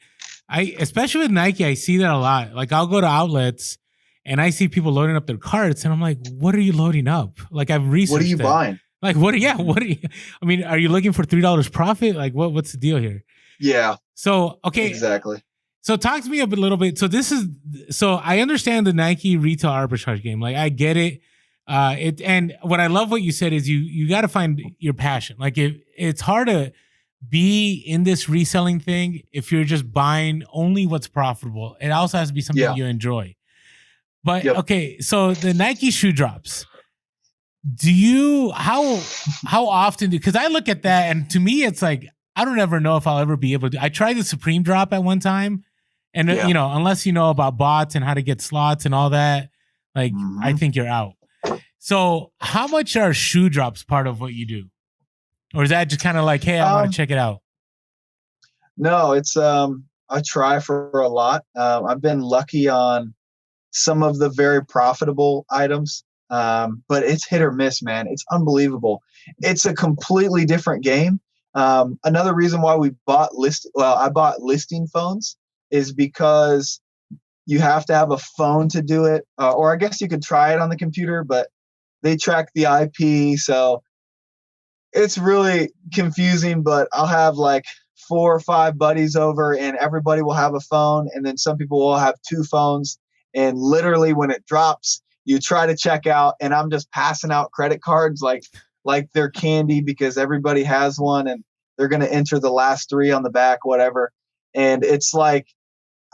especially with Nike, I see that a lot. Like I'll go to outlets and I see people loading up their carts, and I'm like, what are you loading up? Like I've researched. What are you buying? Like what are you? I mean, are you looking for $3 profit? Like what's the deal here? Yeah. So okay, exactly. So talk to me a little bit. So I understand the Nike retail arbitrage game. Like I get it. And what I love what you said is you got to find your passion. Like it's hard to be in this reselling thing if you're just buying only what's profitable. It also has to be something you enjoy. But okay, so the Nike shoe drops. How often because I look at that, and to me it's like I don't ever know if I'll ever be able to. I tried the Supreme drop at one time, and you know, unless you know about bots and how to get slots and all that, like I think you're out. So how much are shoe drops part of what you do? Or is that just kind of like, hey, I want to check it out? No, it's I try for a lot. I've been lucky on some of the very profitable items, but it's hit or miss, man. It's unbelievable. It's a completely different game. Another reason why I bought listing phones is because you have to have a phone to do it, or I guess you could try it on the computer, but they track the IP, so it's really confusing. But I'll have like 4 or 5 buddies over, and everybody will have a phone, and then some people will have 2 phones. And literally, when it drops, you try to check out, and I'm just passing out credit cards like they're candy because everybody has one, and they're going to enter the last 3 on the back, whatever. And it's like,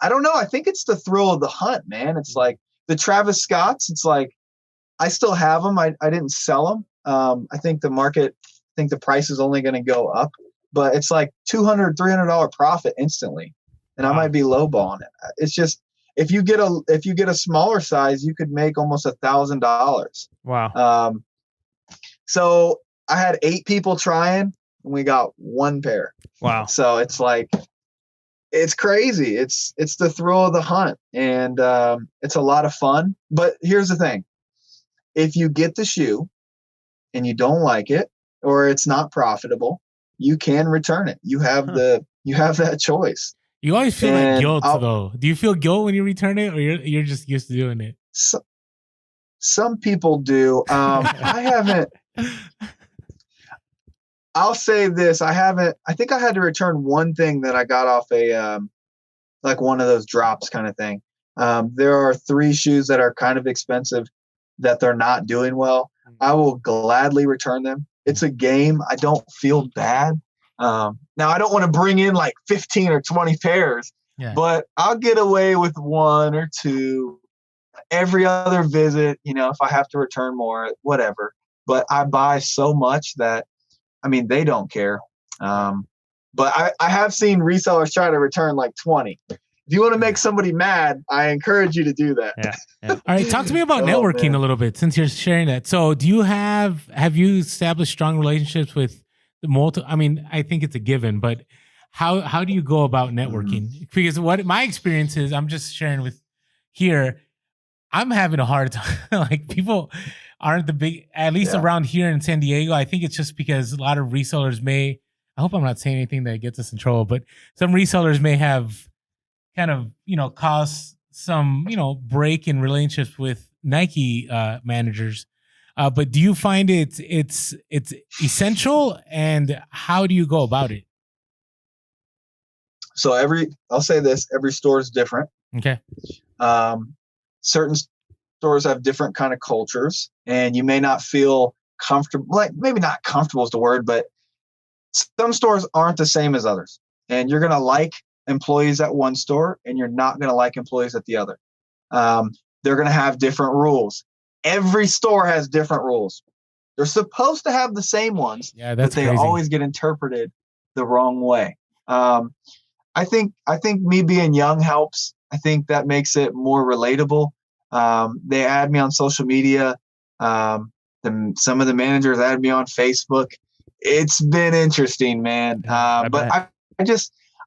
I don't know. I think it's the thrill of the hunt, man. It's like the Travis Scotts. It's like, I still have them. I didn't sell them. I think the price is only going to go up, but it's like $200, $300 profit instantly. And I might be lowballing it. It's just, if you get a smaller size, you could make almost $1,000. Wow. So I had 8 people trying, and we got 1 pair. Wow. So it's like, it's crazy. It's the thrill of the hunt, and it's a lot of fun. But here's the thing. If you get the shoe and you don't like it, or it's not profitable, you can return it. You have that choice. You always feel like guilt, though. Do you feel guilt when you return it, or you're just used to doing it? Some people do. I haven't. I'll say this. I haven't. I think I had to return one thing that I got off a like one of those drops kind of thing. There are 3 shoes that are kind of expensive that they're not doing well. I will gladly return them. It's a game. I don't feel bad. Now, I don't want to bring in like 15 or 20 pairs, but I'll get away with 1 or 2. every other visit, if I have to return more, whatever. But I buy so much that, I mean, they don't care. But I have seen resellers try to return like 20. If you want to make somebody mad, I encourage you to do that. Yeah. All right, talk to me about networking man. a little bit since you're sharing that. So, do you have you established strong relationships with the I mean, I think it's a given, but how do you go about networking? Because what my experience is, I'm just sharing with here. I'm having a hard time. Like, people aren't the big, at least around here in San Diego. I think it's just because a lot of resellers may. I hope I'm not saying anything that gets us in trouble, but some resellers may have kind of, caused some, break in relationships with Nike managers. But do you find it's essential, and how do you go about it? So I'll say this, every store is different. Okay. Certain stores have different kind of cultures, and you may not feel comfortable, like maybe not comfortable is the word, but some stores aren't the same as others, and you're going to like employees at one store and you're not going to like employees at the other. They're going to have different rules. Every store has different rules. They're supposed to have the same ones, yeah, that's but they crazy. always get interpreted the wrong way. I think me being young helps. I think that makes it more relatable. They add me on social media. Some of the managers add me on Facebook. It's been interesting, man. But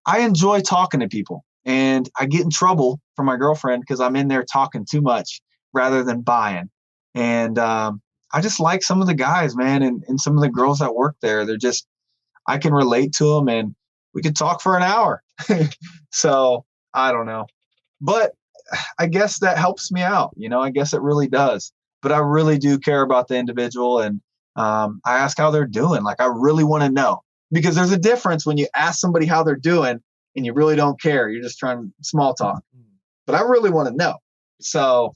I enjoy talking to people, and I get in trouble for my girlfriend because I'm in there talking too much rather than buying. And I just like some of the guys, man, and some of the girls that work there. They're just, I can relate to them, and we could talk for an hour. So I don't know, but I guess that helps me out. I guess it really does. But I really do care about the individual, and I ask how they're doing. Like, I really want to know, because there's a difference when you ask somebody how they're doing and you really don't care. You're just trying small talk. But I really want to know. So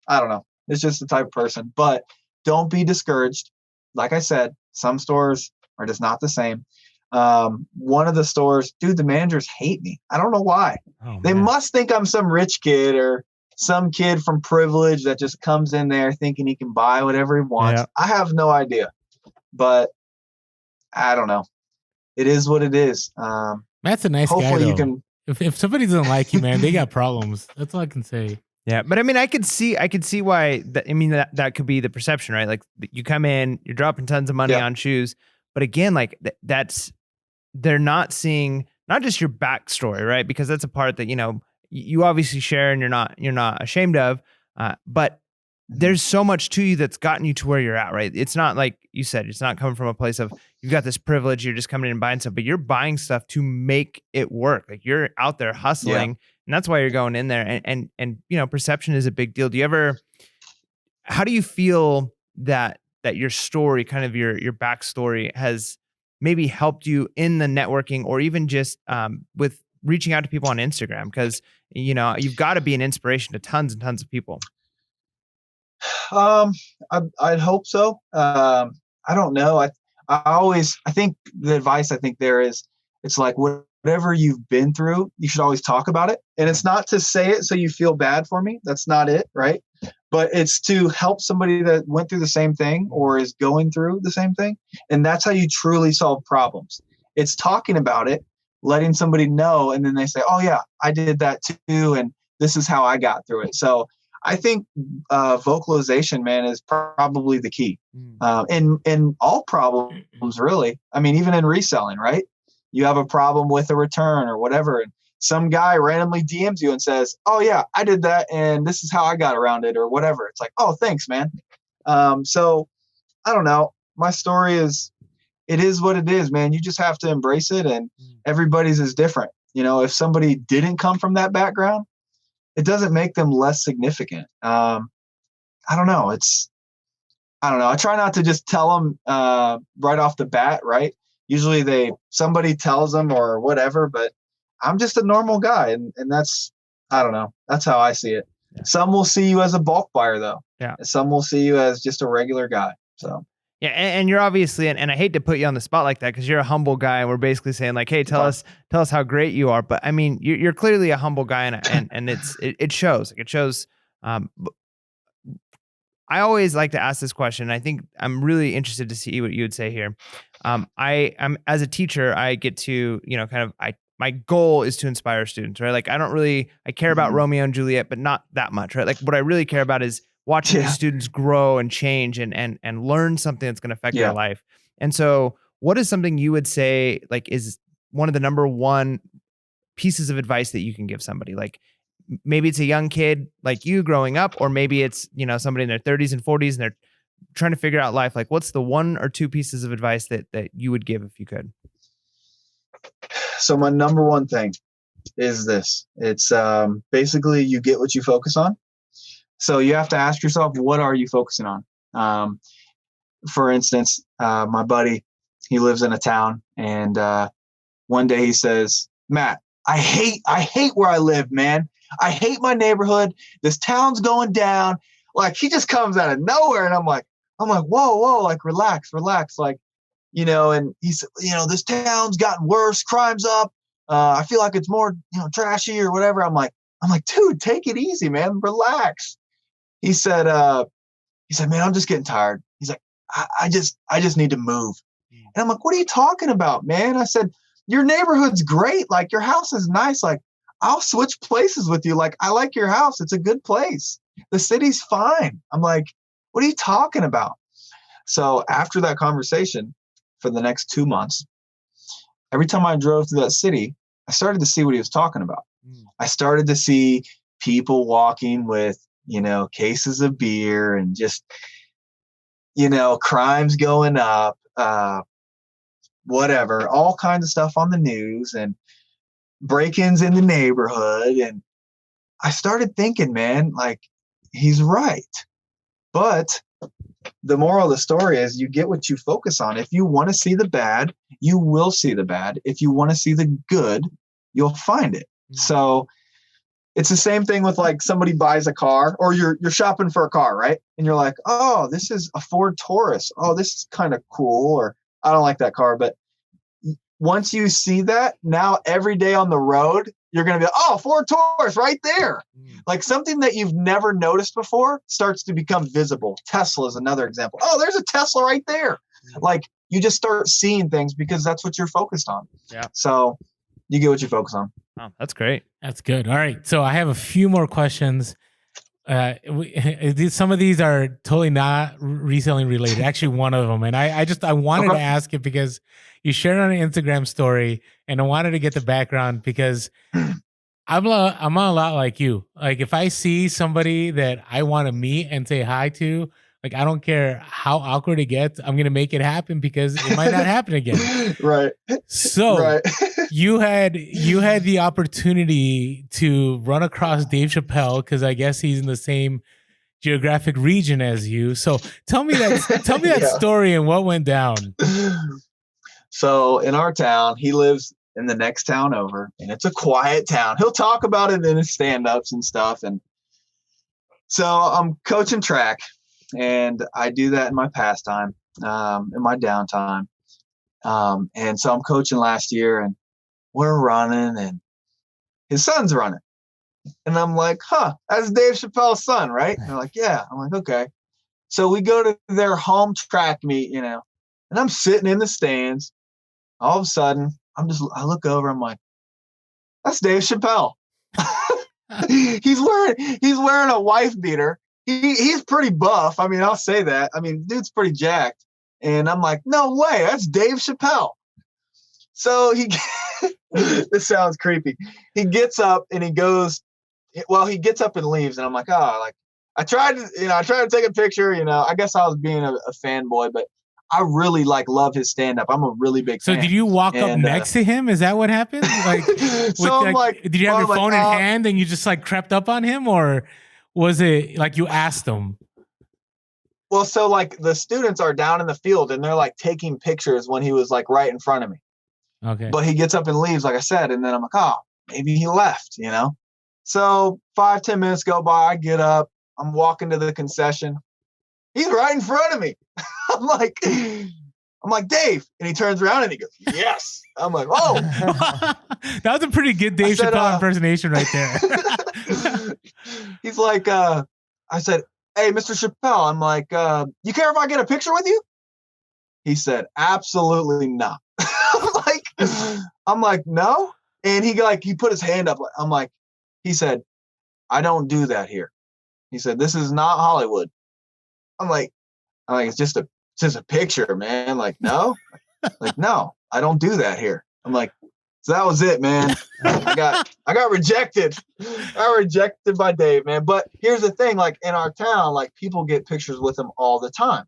I don't know. It's just the type of person. But don't be discouraged. Like I said, some stores are just not the same. One of the stores, dude, the managers hate me. I don't know why. They must think I'm some rich kid or some kid from privilege that just comes in there thinking he can buy whatever he wants. Yeah. I have no idea, but I don't know. It is what it is. Matt's a nice guy, though. You can. If somebody doesn't like you, man, they got problems. That's all I can say. Yeah, but I mean, I could see why. That could be the perception, right? Like, you come in, you're dropping tons of money on shoes, but again, like they're not seeing not just your backstory, right? Because that's a part that you obviously share and you're not ashamed of, but there's so much to you that's gotten you to where you're at, right? It's not like you said, it's not coming from a place of you've got this privilege, you're just coming in and buying stuff, but you're buying stuff to make it work. Like, you're out there hustling, and that's why you're going in there. And perception is a big deal. How do you feel that your story, kind of your backstory, has maybe helped you in the networking, or even just with reaching out to people on Instagram? Because you've got to be an inspiration to tons and tons of people. I'd hope so. I don't know. I think the advice there is, it's like, whatever you've been through, you should always talk about it. And it's not to say it so you feel bad for me. That's not it, right? But it's to help somebody that went through the same thing or is going through the same thing. And that's how you truly solve problems. It's talking about it, letting somebody know, and then they say, oh yeah, I did that too, and this is how I got through it. So I think vocalization, man, is probably the key in all problems, really. I mean, even in reselling, right? You have a problem with a return or whatever, and some guy randomly DMs you and says, oh yeah, I did that, and this is how I got around it, or whatever. It's like, oh, thanks, man. So I don't know. My story is, it is what it is, man. You just have to embrace it, and everybody's is different. If somebody didn't come from that background, it doesn't make them less significant. I don't know. I don't know. I try not to just tell them right off the bat, right? Usually somebody tells them or whatever, but I'm just a normal guy, and that's, I don't know. That's how I see it. Yeah. Some will see you as a bulk buyer, though. Yeah. Some will see you as just a regular guy. So. Yeah, and you're obviously, and I hate to put you on the spot like that, because you're a humble guy, and we're basically saying like, hey, tell us how great you are. But I mean, you're clearly a humble guy, and it shows. Like, it shows. I always like to ask this question. I think I'm really interested to see what you would say here. I'm as a teacher, I get to, my goal is to inspire students, right? Like I care about Mhm. Romeo and Juliet, but not that much, right? Like what I really care about is watching these Yeah. students grow and change and learn something that's going to affect their Yeah. life. And so what is something you would say like is one of the number one pieces of advice that you can give somebody? Like maybe it's a young kid like you growing up, or maybe it's, somebody in their 30s and 40s and they're trying to figure out life. Like what's the one or two pieces of advice that you would give if you could? So my number one thing is this. It's basically you get what you focus on. So you have to ask yourself, what are you focusing on? For instance, my buddy, he lives in a town, and one day he says, Matt, I hate where I live, man. I hate my neighborhood. This town's going down. Like he just comes out of nowhere, and I'm like, whoa, like relax. Like, and he's, this town's gotten worse. Crime's up. I feel like it's more, trashy or whatever. I'm like, dude, take it easy, man. Relax. He said, man, I'm just getting tired. He's like, I just need to move. And I'm like, what are you talking about, man? I said, your neighborhood's great. Like your house is nice. Like I'll switch places with you. Like I like your house. It's a good place. The city's fine. I'm like, what are you talking about? So after that conversation for the next 2 months, every time I drove through that city, I started to see what he was talking about. I started to see people walking with, cases of beer and just, crimes going up, whatever, all kinds of stuff on the news and break-ins in the neighborhood. And I started thinking, man, like he's right. But the moral of the story is you get what you focus on. If you want to see the bad, you will see the bad. If you want to see the good, you'll find it. So it's the same thing with like somebody buys a car, or you're shopping for a car, right? And you're like, oh, this is a Ford Taurus. Oh, this is kind of cool. Or I don't like that car. But once you see that, now every day on the road, you're going to be, oh, Ford Taurus right there. Like something that you've never noticed before starts to become visible. Tesla is another example. Oh, there's a Tesla right there. Like you just start seeing things because that's what you're focused on. Yeah. So you get what you focus on. Oh, that's great. That's good. All right. So I have a few more questions. Some of these are totally not reselling related. Actually, one of them. And I wanted to ask it because you shared on an Instagram story, and I wanted to get the background because I'm a lot like you. Like if I see somebody that I want to meet and say hi to, like I don't care how awkward it gets, I'm gonna make it happen because it might not happen again. Right. So Right. you had the opportunity to run across Dave Chappelle because I guess he's in the same geographic region as you. So tell me that Yeah. story and what went down. So in our town, he lives in the next town over, and it's a quiet town. He'll talk about it in his stand-ups and stuff. And so I'm coaching track, and I do that in my pastime, in my downtime. And so I'm coaching last year, and we're running, and his son's running. And I'm like, that's Dave Chappelle's son, right? And they're like, yeah. I'm like, okay. So we go to their home track meet, and I'm sitting in the stands. All of a sudden, I look over, I'm like, that's Dave Chappelle. He's wearing a wife beater. He's pretty buff. I mean, I'll say that. I mean, dude's pretty jacked. And I'm like, no way, that's Dave Chappelle. So this sounds creepy. He gets up and he gets up and leaves. And I'm like, I tried to take a picture, I guess I was being a fanboy, but I really love his stand-up. I'm a really big fan. So did you walk up next to him? Is that what happened? Did you have your phone in hand and you just crept up on him, or was it like you asked him? Well, so the students are down in the field and they're taking pictures when he was right in front of me. Okay. But he gets up and leaves, like I said, and then I'm like, maybe he left, So 5-10 minutes go by, I get up, I'm walking to the concession. He's right in front of me. I'm like, Dave. And he turns around and he goes, yes. I'm like, oh. That was a pretty good Dave Chappelle impersonation right there. He's like, I said, hey, Mr. Chappelle, I'm like, you care if I get a picture with you? He said, absolutely not. I'm like, no. And he put his hand up. I'm like, he said, I don't do that here. He said, this is not Hollywood. I'm like, it's just a picture, man. Like, no, no, I don't do that here. I'm like, so that was it, man. I got rejected. I got rejected by Dave, man. But here's the thing, like in our town, like people get pictures with him all the time.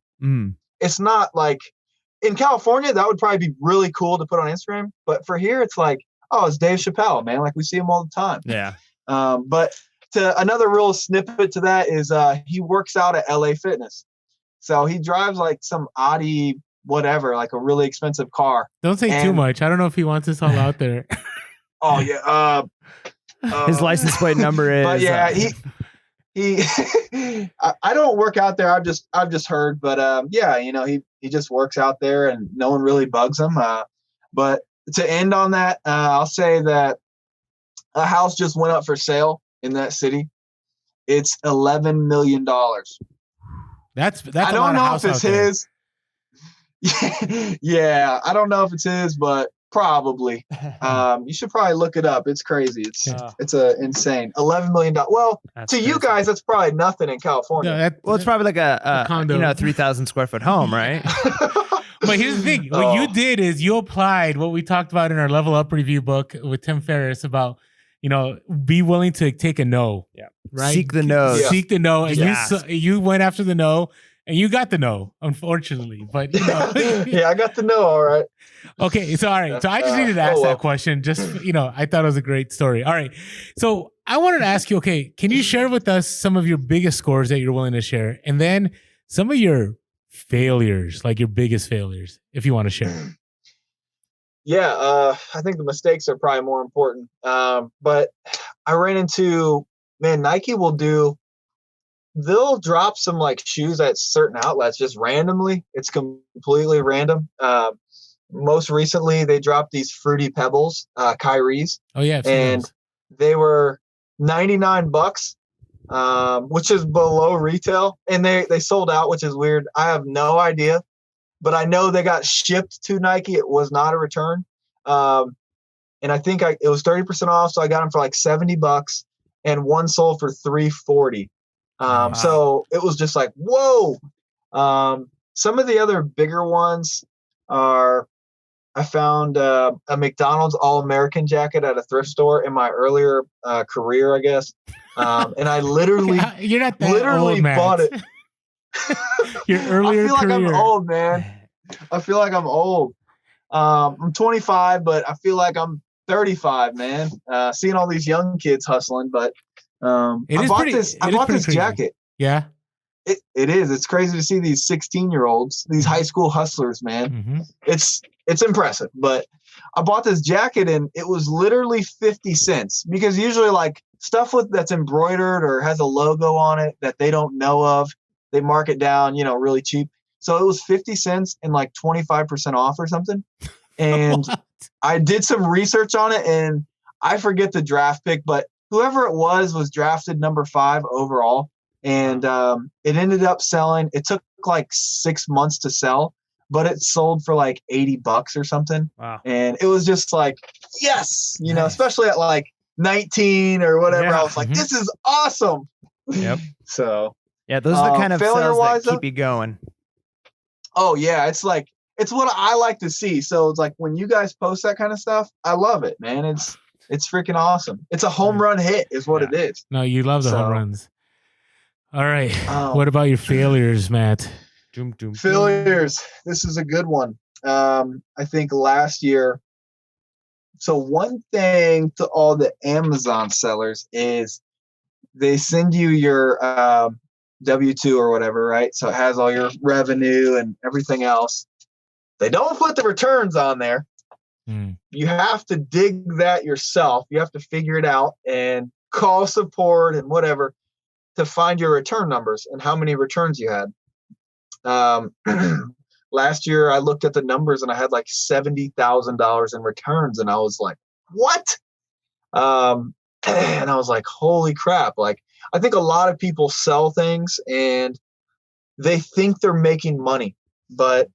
It's not like in California, that would probably be really cool to put on Instagram. But for here, it's like, oh, it's Dave Chappelle, man. Like we see him all the time. Yeah. But to another real snippet to that is he works out at LA Fitness. So he drives like some Audi, whatever, like a really expensive car. Don't say too much. I don't know if he wants this all out there. Oh yeah. His license plate number is. But yeah, he. I don't work out there. I've just heard, but yeah, you know, he just works out there, and no one really bugs him. But to end on that, I'll say that a house just went up for sale in that city. It's $11 million. That's I don't know if it's his. Yeah, I don't know if it's his, but probably. You should probably look it up. It's crazy. It's a insane $11 million. Well, that's to crazy. You guys, that's probably nothing in California. No, Well, it's probably like a condo. 3,000 square foot home, right? But here's the thing. What you did is you applied what we talked about in our Level Up review book with Tim Ferriss about, you know, be willing to take a no. Yeah. Right. Seek the no. Yeah. Seek the no. And Yeah. you went after the no, and you got the no, unfortunately. But you know. Yeah, I got the no. All right. Okay, so all right. So I just needed to ask that question. Just, you know, I thought it was a great story. All right. So I wanted to ask you, okay, can you share with us some of your biggest scores that you're willing to share? And then some of your failures, like your biggest failures, if you want to share. Yeah, I think the mistakes are probably more important. But I ran into, Nike they'll drop some like shoes at certain outlets just randomly. It's completely random. Most recently, they dropped these Fruity Pebbles, Kyrie's. Oh yeah, and they were $99, which is below retail, and they sold out, which is weird. I have no idea, but I know they got shipped to Nike. It was not a return, and I think it was 30% off, so I got them for like $70, and one sold for $340. Wow. So it was just like, whoa. Some of the other bigger ones are, I found a McDonald's All-American jacket at a thrift store in my earlier career, I guess. And I literally, you're not that old, man. bought it. Your earlier I feel like career. I'm old, man. I feel like I'm old. I'm 25, but I feel like I'm 35, man. Seeing all these young kids hustling, but I bought this jacket. Yeah. It is. It's crazy to see these 16-year-olds, these high school hustlers, man. Mm-hmm. It's impressive. But I bought this jacket and it was literally 50 cents, because usually like stuff that's embroidered or has a logo on it that they don't know of, they mark it down, you know, really cheap. So it was 50 cents and like 25% off or something. And I did some research on it, and I forget the draft pick, but whoever it was drafted number 5 overall. And it ended up selling. It took like 6 months to sell, but it sold for like $80 or something. Wow. And it was just like, yes, you know, especially at like 19 or whatever. Yeah. I was like, this is awesome. Yep. So yeah, those are the kind of sales that keep you going. Oh yeah, it's what I like to see. So it's like when you guys post that kind of stuff, I love it, man. It's freaking awesome. It's a home run hit is what it is. No, you love the home runs. All right. What about your failures, Matt? Failures. This is a good one. I think last year. So one thing to all the Amazon sellers is they send you your W-2 or whatever, right? So it has all your revenue and everything else. They don't put the returns on there. You have to dig that yourself. You have to figure it out and call support and whatever to find your return numbers and how many returns you had. Last year, I looked at the numbers and I had like $70,000 in returns, and I was like, what? And I was like, holy crap. Like, I think a lot of people sell things and they think they're making money, but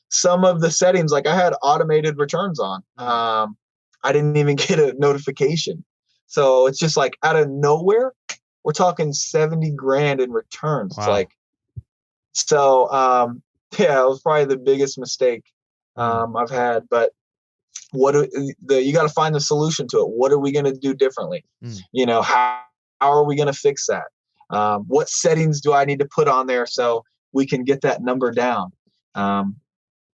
some of the settings, like I had automated returns on. I didn't even get a notification. So it's just like out of nowhere, we're talking 70 grand in returns. Wow. It's like, so, yeah, it was probably the biggest mistake I've had, but you got to find the solution to it. What are we going to do differently? You know, how are we going to fix that? What settings do I need to put on there so we can get that number down?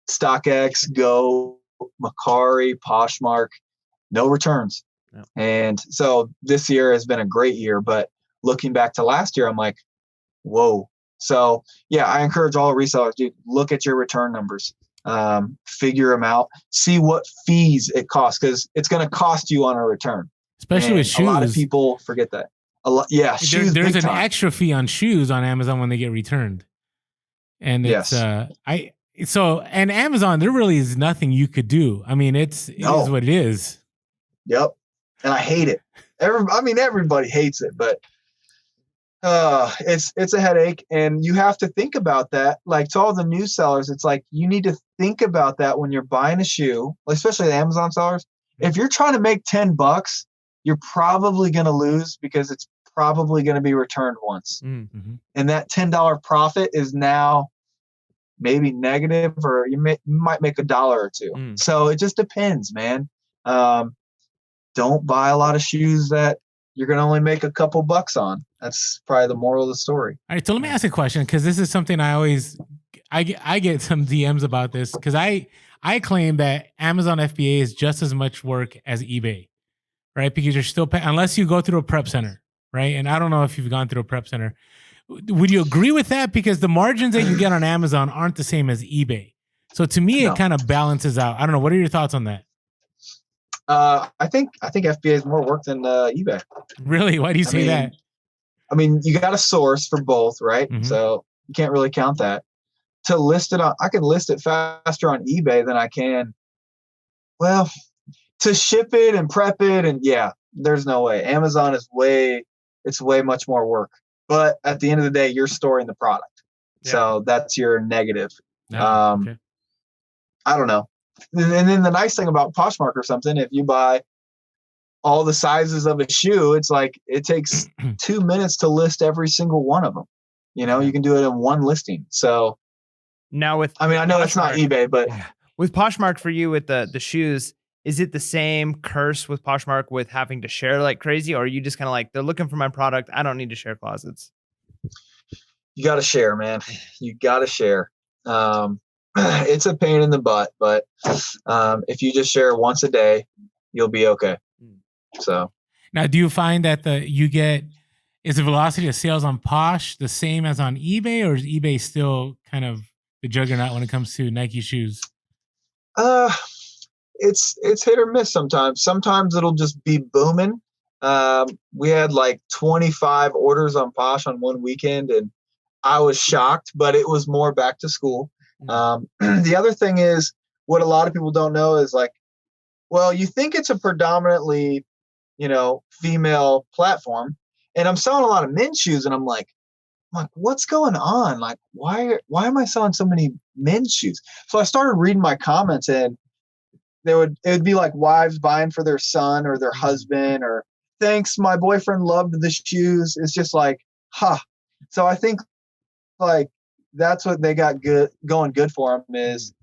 StockX, Go, Macari, Poshmark, no returns. Yep. And so this year has been a great year, but looking back to last year, I'm like, whoa. So yeah, I encourage all resellers, dude, look at your return numbers, figure them out, see what fees it costs, because it's going to cost you on a return. Especially with shoes. A lot of people forget that. Yeah, shoes. There's an time. extra fee on shoes on Amazon when they get returned. And it's and Amazon, there really is nothing you could do. I mean, it is what it is. Yep. And I hate it. Everybody hates it, but it's a headache, and you have to think about that. Like, to all the new sellers, it's like you need to think about that when you're buying a shoe, especially the Amazon sellers. If you're trying to make $10, you're probably going to lose because it's probably going to be returned once. Mm-hmm. And that $10 profit is now maybe negative, or you might make $1 or $2. So it just depends, man. Don't buy a lot of shoes that you're going to only make a couple bucks on. That's probably the moral of the story. All right. So let me ask a question, because this is something I get some DMs about this, because I claim that Amazon FBA is just as much work as eBay, right? Because you're still paying, unless you go through a prep center, right? And I don't know if you've gone through a prep center. Would you agree with that? Because the margins that you get on Amazon aren't the same as eBay. So to me, it kind of balances out. I don't know. What are your thoughts on that? I think FBA is more work than eBay. Really? Why do you say that? I mean, you got a source for both, right? Mm-hmm. So you can't really count that. To list it on, I can list it faster on eBay than I can. Well, to ship it and prep it, and there's no way. Amazon is way much more work. But at the end of the day, you're storing the product. Yeah. So that's your negative. Okay. I don't know. And then the nice thing about Poshmark or something, if you buy all the sizes of a shoe, it's like it takes 2 minutes to list every single one of them. You know, you can do it in one listing. So now I know it's not eBay, but with Poshmark for you with the shoes, is it the same curse with Poshmark with having to share like crazy, or are you just kind of like, they're looking for my product, I don't need to share closets? You got to share, man. You got to share. It's a pain in the butt, but if you just share once a day, you'll be okay. So now, do you find that is the velocity of sales on Posh the same as on eBay, or is eBay still kind of the juggernaut when it comes to Nike shoes? It's hit or miss sometimes. Sometimes it'll just be booming. We had like 25 orders on Posh on one weekend, and I was shocked, but it was more back to school. The other thing is, what a lot of people don't know is like, well, you think it's a predominantly, female platform, and I'm selling a lot of men's shoes, and I'm like, what's going on? Like, why am I selling so many men's shoes? So I started reading my comments, and it would be like wives buying for their son or their husband, or thanks, my boyfriend loved the shoes. It's just like, So I think like that's what they got going good for them is,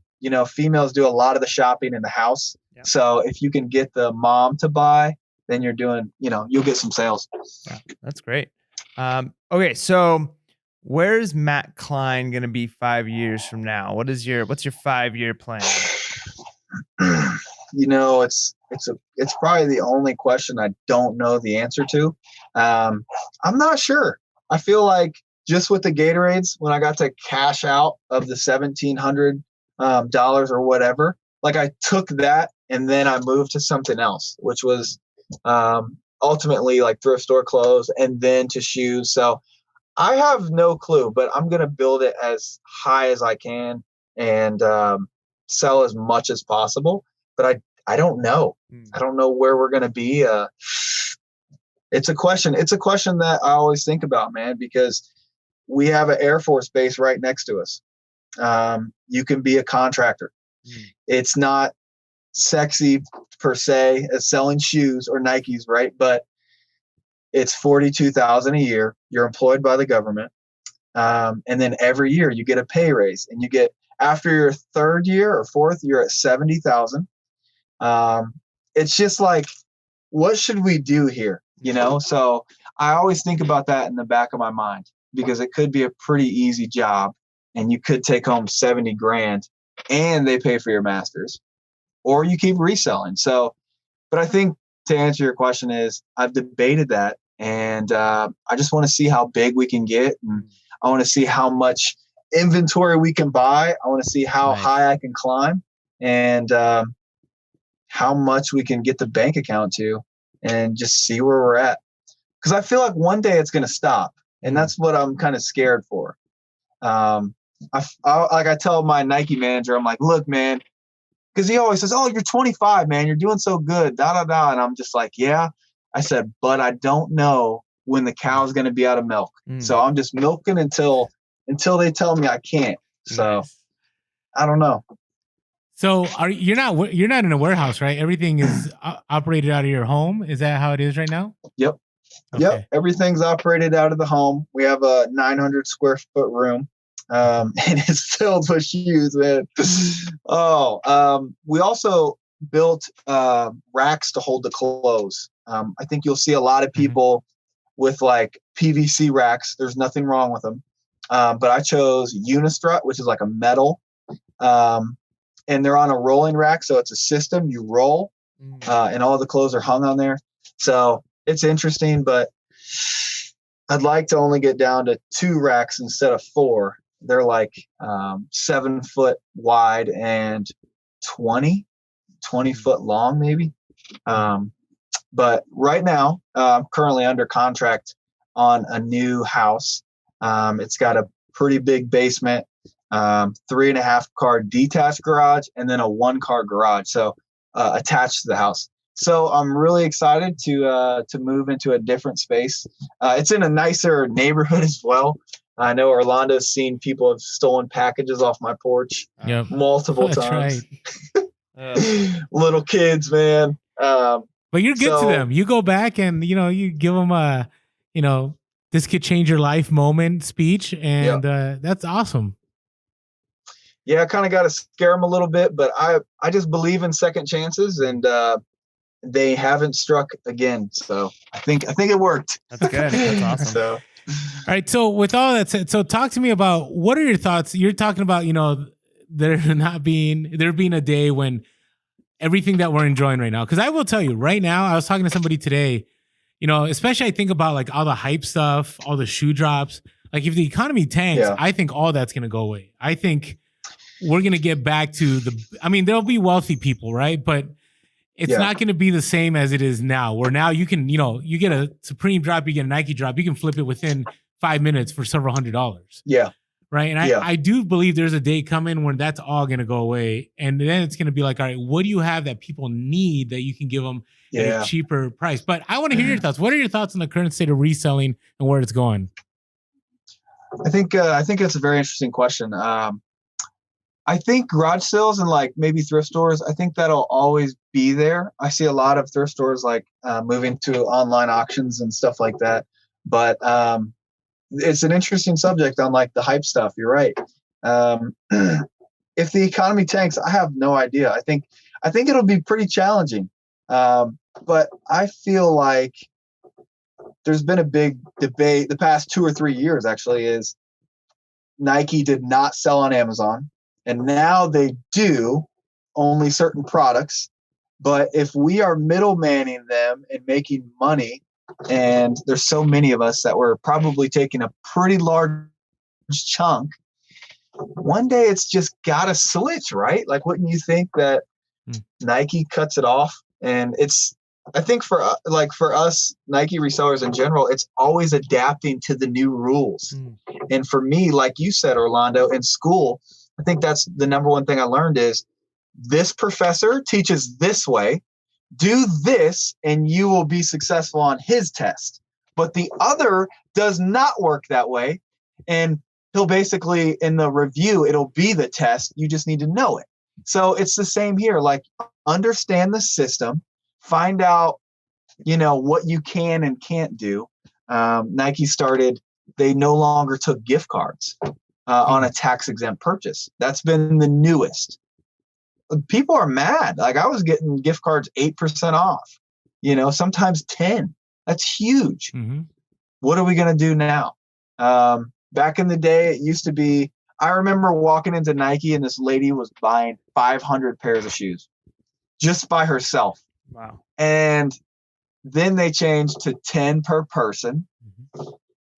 females do a lot of the shopping in the house. Yeah. So if you can get the mom to buy, then you're doing, you'll get some sales. Yeah, that's great. Okay. So where's Matt Cline going to be 5 years from now? What's your 5-year plan? It's probably the only question I don't know the answer to. I'm not sure. I feel like just with the Gatorades, when I got to cash out of the $1,700 or whatever, like I took that and then I moved to something else, which was ultimately like thrift store clothes and then to shoes. So I have no clue, but I'm going to build it as high as I can and sell as much as possible. But I don't know. I don't know where we're going to be. It's a question. It's a question that I always think about, man, because we have an Air Force base right next to us. You can be a contractor. It's not sexy per se as selling shoes or Nikes, right? But it's $42,000 a year. You're employed by the government. And then every year you get a pay raise, and you get, after your third year or fourth, you're at 70,000. It's just like, what should we do here? You know? So I always think about that in the back of my mind, because it could be a pretty easy job and you could take home 70 grand and they pay for your master's, or you keep reselling. So, but I think to answer your question is, I've debated that, and I just want to see how big we can get. And I want to see how much inventory we can buy. I want to see how high I can climb, and how much we can get the bank account to, and just see where we're at. Because I feel like one day it's going to stop, and that's what I'm kind of scared for. I tell my Nike manager, I'm like, look, man, because he always says, oh, you're 25, man, you're doing so good, da da da. And I'm just like, yeah. I said, but I don't know when the cow's going to be out of milk. So I'm just milking until they tell me I can't. So I don't know. So you're not in a warehouse, right? Everything is operated out of your home. Is that how it is right now? Yep. Okay. Yep. Everything's operated out of the home. We have a 900 square foot room. And it's filled with shoes, man. We also built racks to hold the clothes. I think you'll see a lot of people with like PVC racks. There's nothing wrong with them. But I chose Unistrut, which is like a metal. And they're on a rolling rack. So it's a system. You roll and all the clothes are hung on there. So it's interesting, but I'd like to only get down to 2 racks instead of 4. They're like 7 foot wide and 20 foot long, maybe. But right now, I'm currently under contract on a new house. It's got a pretty big basement, 3.5 car detached garage, and then a 1 car garage. So attached to the house. So I'm really excited to move into a different space. It's in a nicer neighborhood as well. I know Orlando's seen people have stolen packages off my porch multiple times. Right. Little kids, man. But you're good to them. You go back and, you give them a, this could change your life moment speech. And that's awesome. Yeah, I kind of got to scare them a little bit, but I just believe in second chances, and they haven't struck again. So I think it worked. That's good. That's awesome. So. All right. So with all that said, so talk to me about, what are your thoughts? You're talking about, there being a day when everything that we're enjoying right now. Because I will tell you right now, I was talking to somebody today, especially I think about like all the hype stuff, all the shoe drops. Like if the economy tanks, I think all that's going to go away. I think we're going to get back to there'll be wealthy people, right? But it's not going to be the same as it is now, where now you can, you get a Supreme drop, you get a Nike drop, you can flip it within 5 minutes for several $100s. Yeah. Right. And I do believe there's a day coming when that's all going to go away. And then it's going to be like, all right, what do you have that people need that you can give them at a cheaper price? But I want to hear your thoughts. What are your thoughts on the current state of reselling and where it's going? I think that's a very interesting question. I think garage sales and like maybe thrift stores, I think that'll always be there. I see a lot of thrift stores like moving to online auctions and stuff like that. But it's an interesting subject on like the hype stuff. You're right. If the economy tanks, I have no idea. I think it'll be pretty challenging. But I feel like there's been a big debate the past 2 or 3 years, actually, is Nike did not sell on Amazon. And now they do, only certain products. But if we are middlemaning them and making money, and there's so many of us that we're probably taking a pretty large chunk, one day it's just got to switch, right? Like, wouldn't you think that Nike cuts it off? And I think for us Nike resellers in general, it's always adapting to the new rules. And for me, like you said, Orlando, in school, I think that's the number one thing I learned is this professor teaches this way, do this and you will be successful on his test. But the other does not work that way. And he'll basically, in the review, it'll be the test. You just need to know it. So it's the same here. Like, understand the system, find out, what you can and can't do. Nike started, they no longer took gift cards on a tax-exempt purchase. That's been the newest. People are mad. Like, I was getting gift cards 8% off, sometimes 10. That's huge. Mm-hmm. What are we going to do now? Back in the day, it used to be, I remember walking into Nike and this lady was buying 500 pairs of shoes just by herself. Wow. And then they changed to 10 per person. Mm-hmm.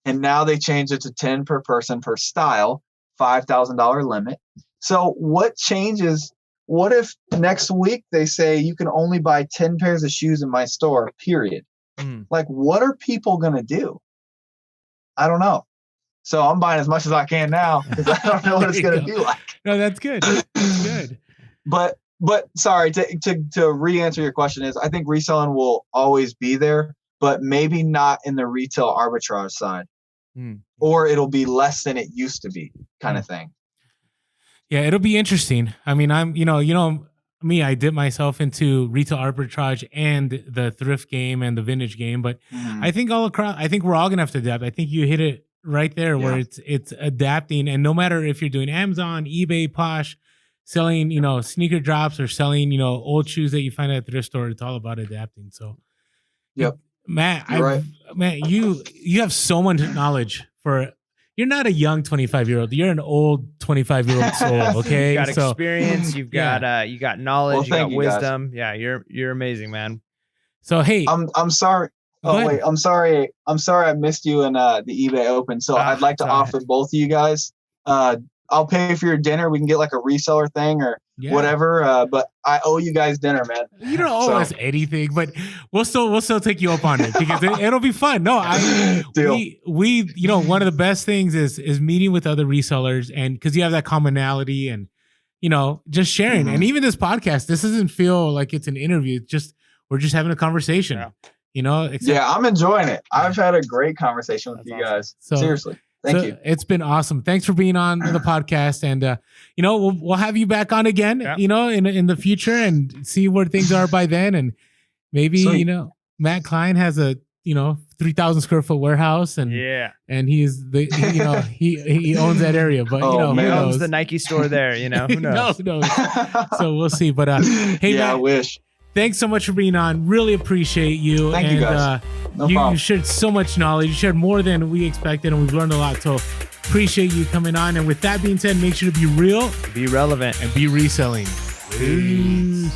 And now they changed it to 10 per person per style, $5,000 limit. So what changes? What if next week they say you can only buy 10 pairs of shoes in my store, period? Like, what are people going to do? I don't know. So I'm buying as much as I can now because I don't know what it's going to be like. No, that's good. That's good. But sorry, to re-answer your question is, I think reselling will always be there, but maybe not in the retail arbitrage side. Or it'll be less than it used to be, kind of thing. Yeah, it'll be interesting. I mean, I'm, me, I dip myself into retail arbitrage and the thrift game and the vintage game, but I think I think we're all gonna have to adapt. I think you hit it right there where it's adapting, and no matter if you're doing Amazon, eBay, Posh, selling, sneaker drops or selling, old shoes that you find at the thrift store, it's all about adapting. So, Matt, Matt, you have so much knowledge you're not a young 25-year-old. You're an old 25-year-old soul. Okay, you got experience. You've got you got knowledge. Well, you got wisdom. Yeah, you're amazing, man. So hey, I'm sorry. Oh wait, I'm sorry. I missed you in the eBay Open. So I'd like to offer both of you guys. I'll pay for your dinner. We can get like a reseller thing or whatever. But I owe you guys dinner, man. You don't owe us anything, but we'll still take you up on it because it'll be fun. No, we one of the best things is meeting with other resellers, and because you have that commonality and just sharing. And even this podcast, this doesn't feel like it's an interview. It's just we're just having a conversation. I'm enjoying it. I've had a great conversation with you guys. Seriously. Thank you. It's been awesome. Thanks for being on the podcast, and we'll have you back on again. In the future, and see where things are by then, and maybe Sweet. Matt Cline has a 3,000 square foot warehouse, and he's the he owns that area, but he owns the Nike store there. Who knows? No. So we'll see. But hey, Matt, I wish. Thanks so much for being on. Really appreciate you. Thank you guys. No problem. You shared so much knowledge. You shared more than we expected, and we've learned a lot. So appreciate you coming on. And with that being said, make sure to be real, be relevant, and be reselling. Peace.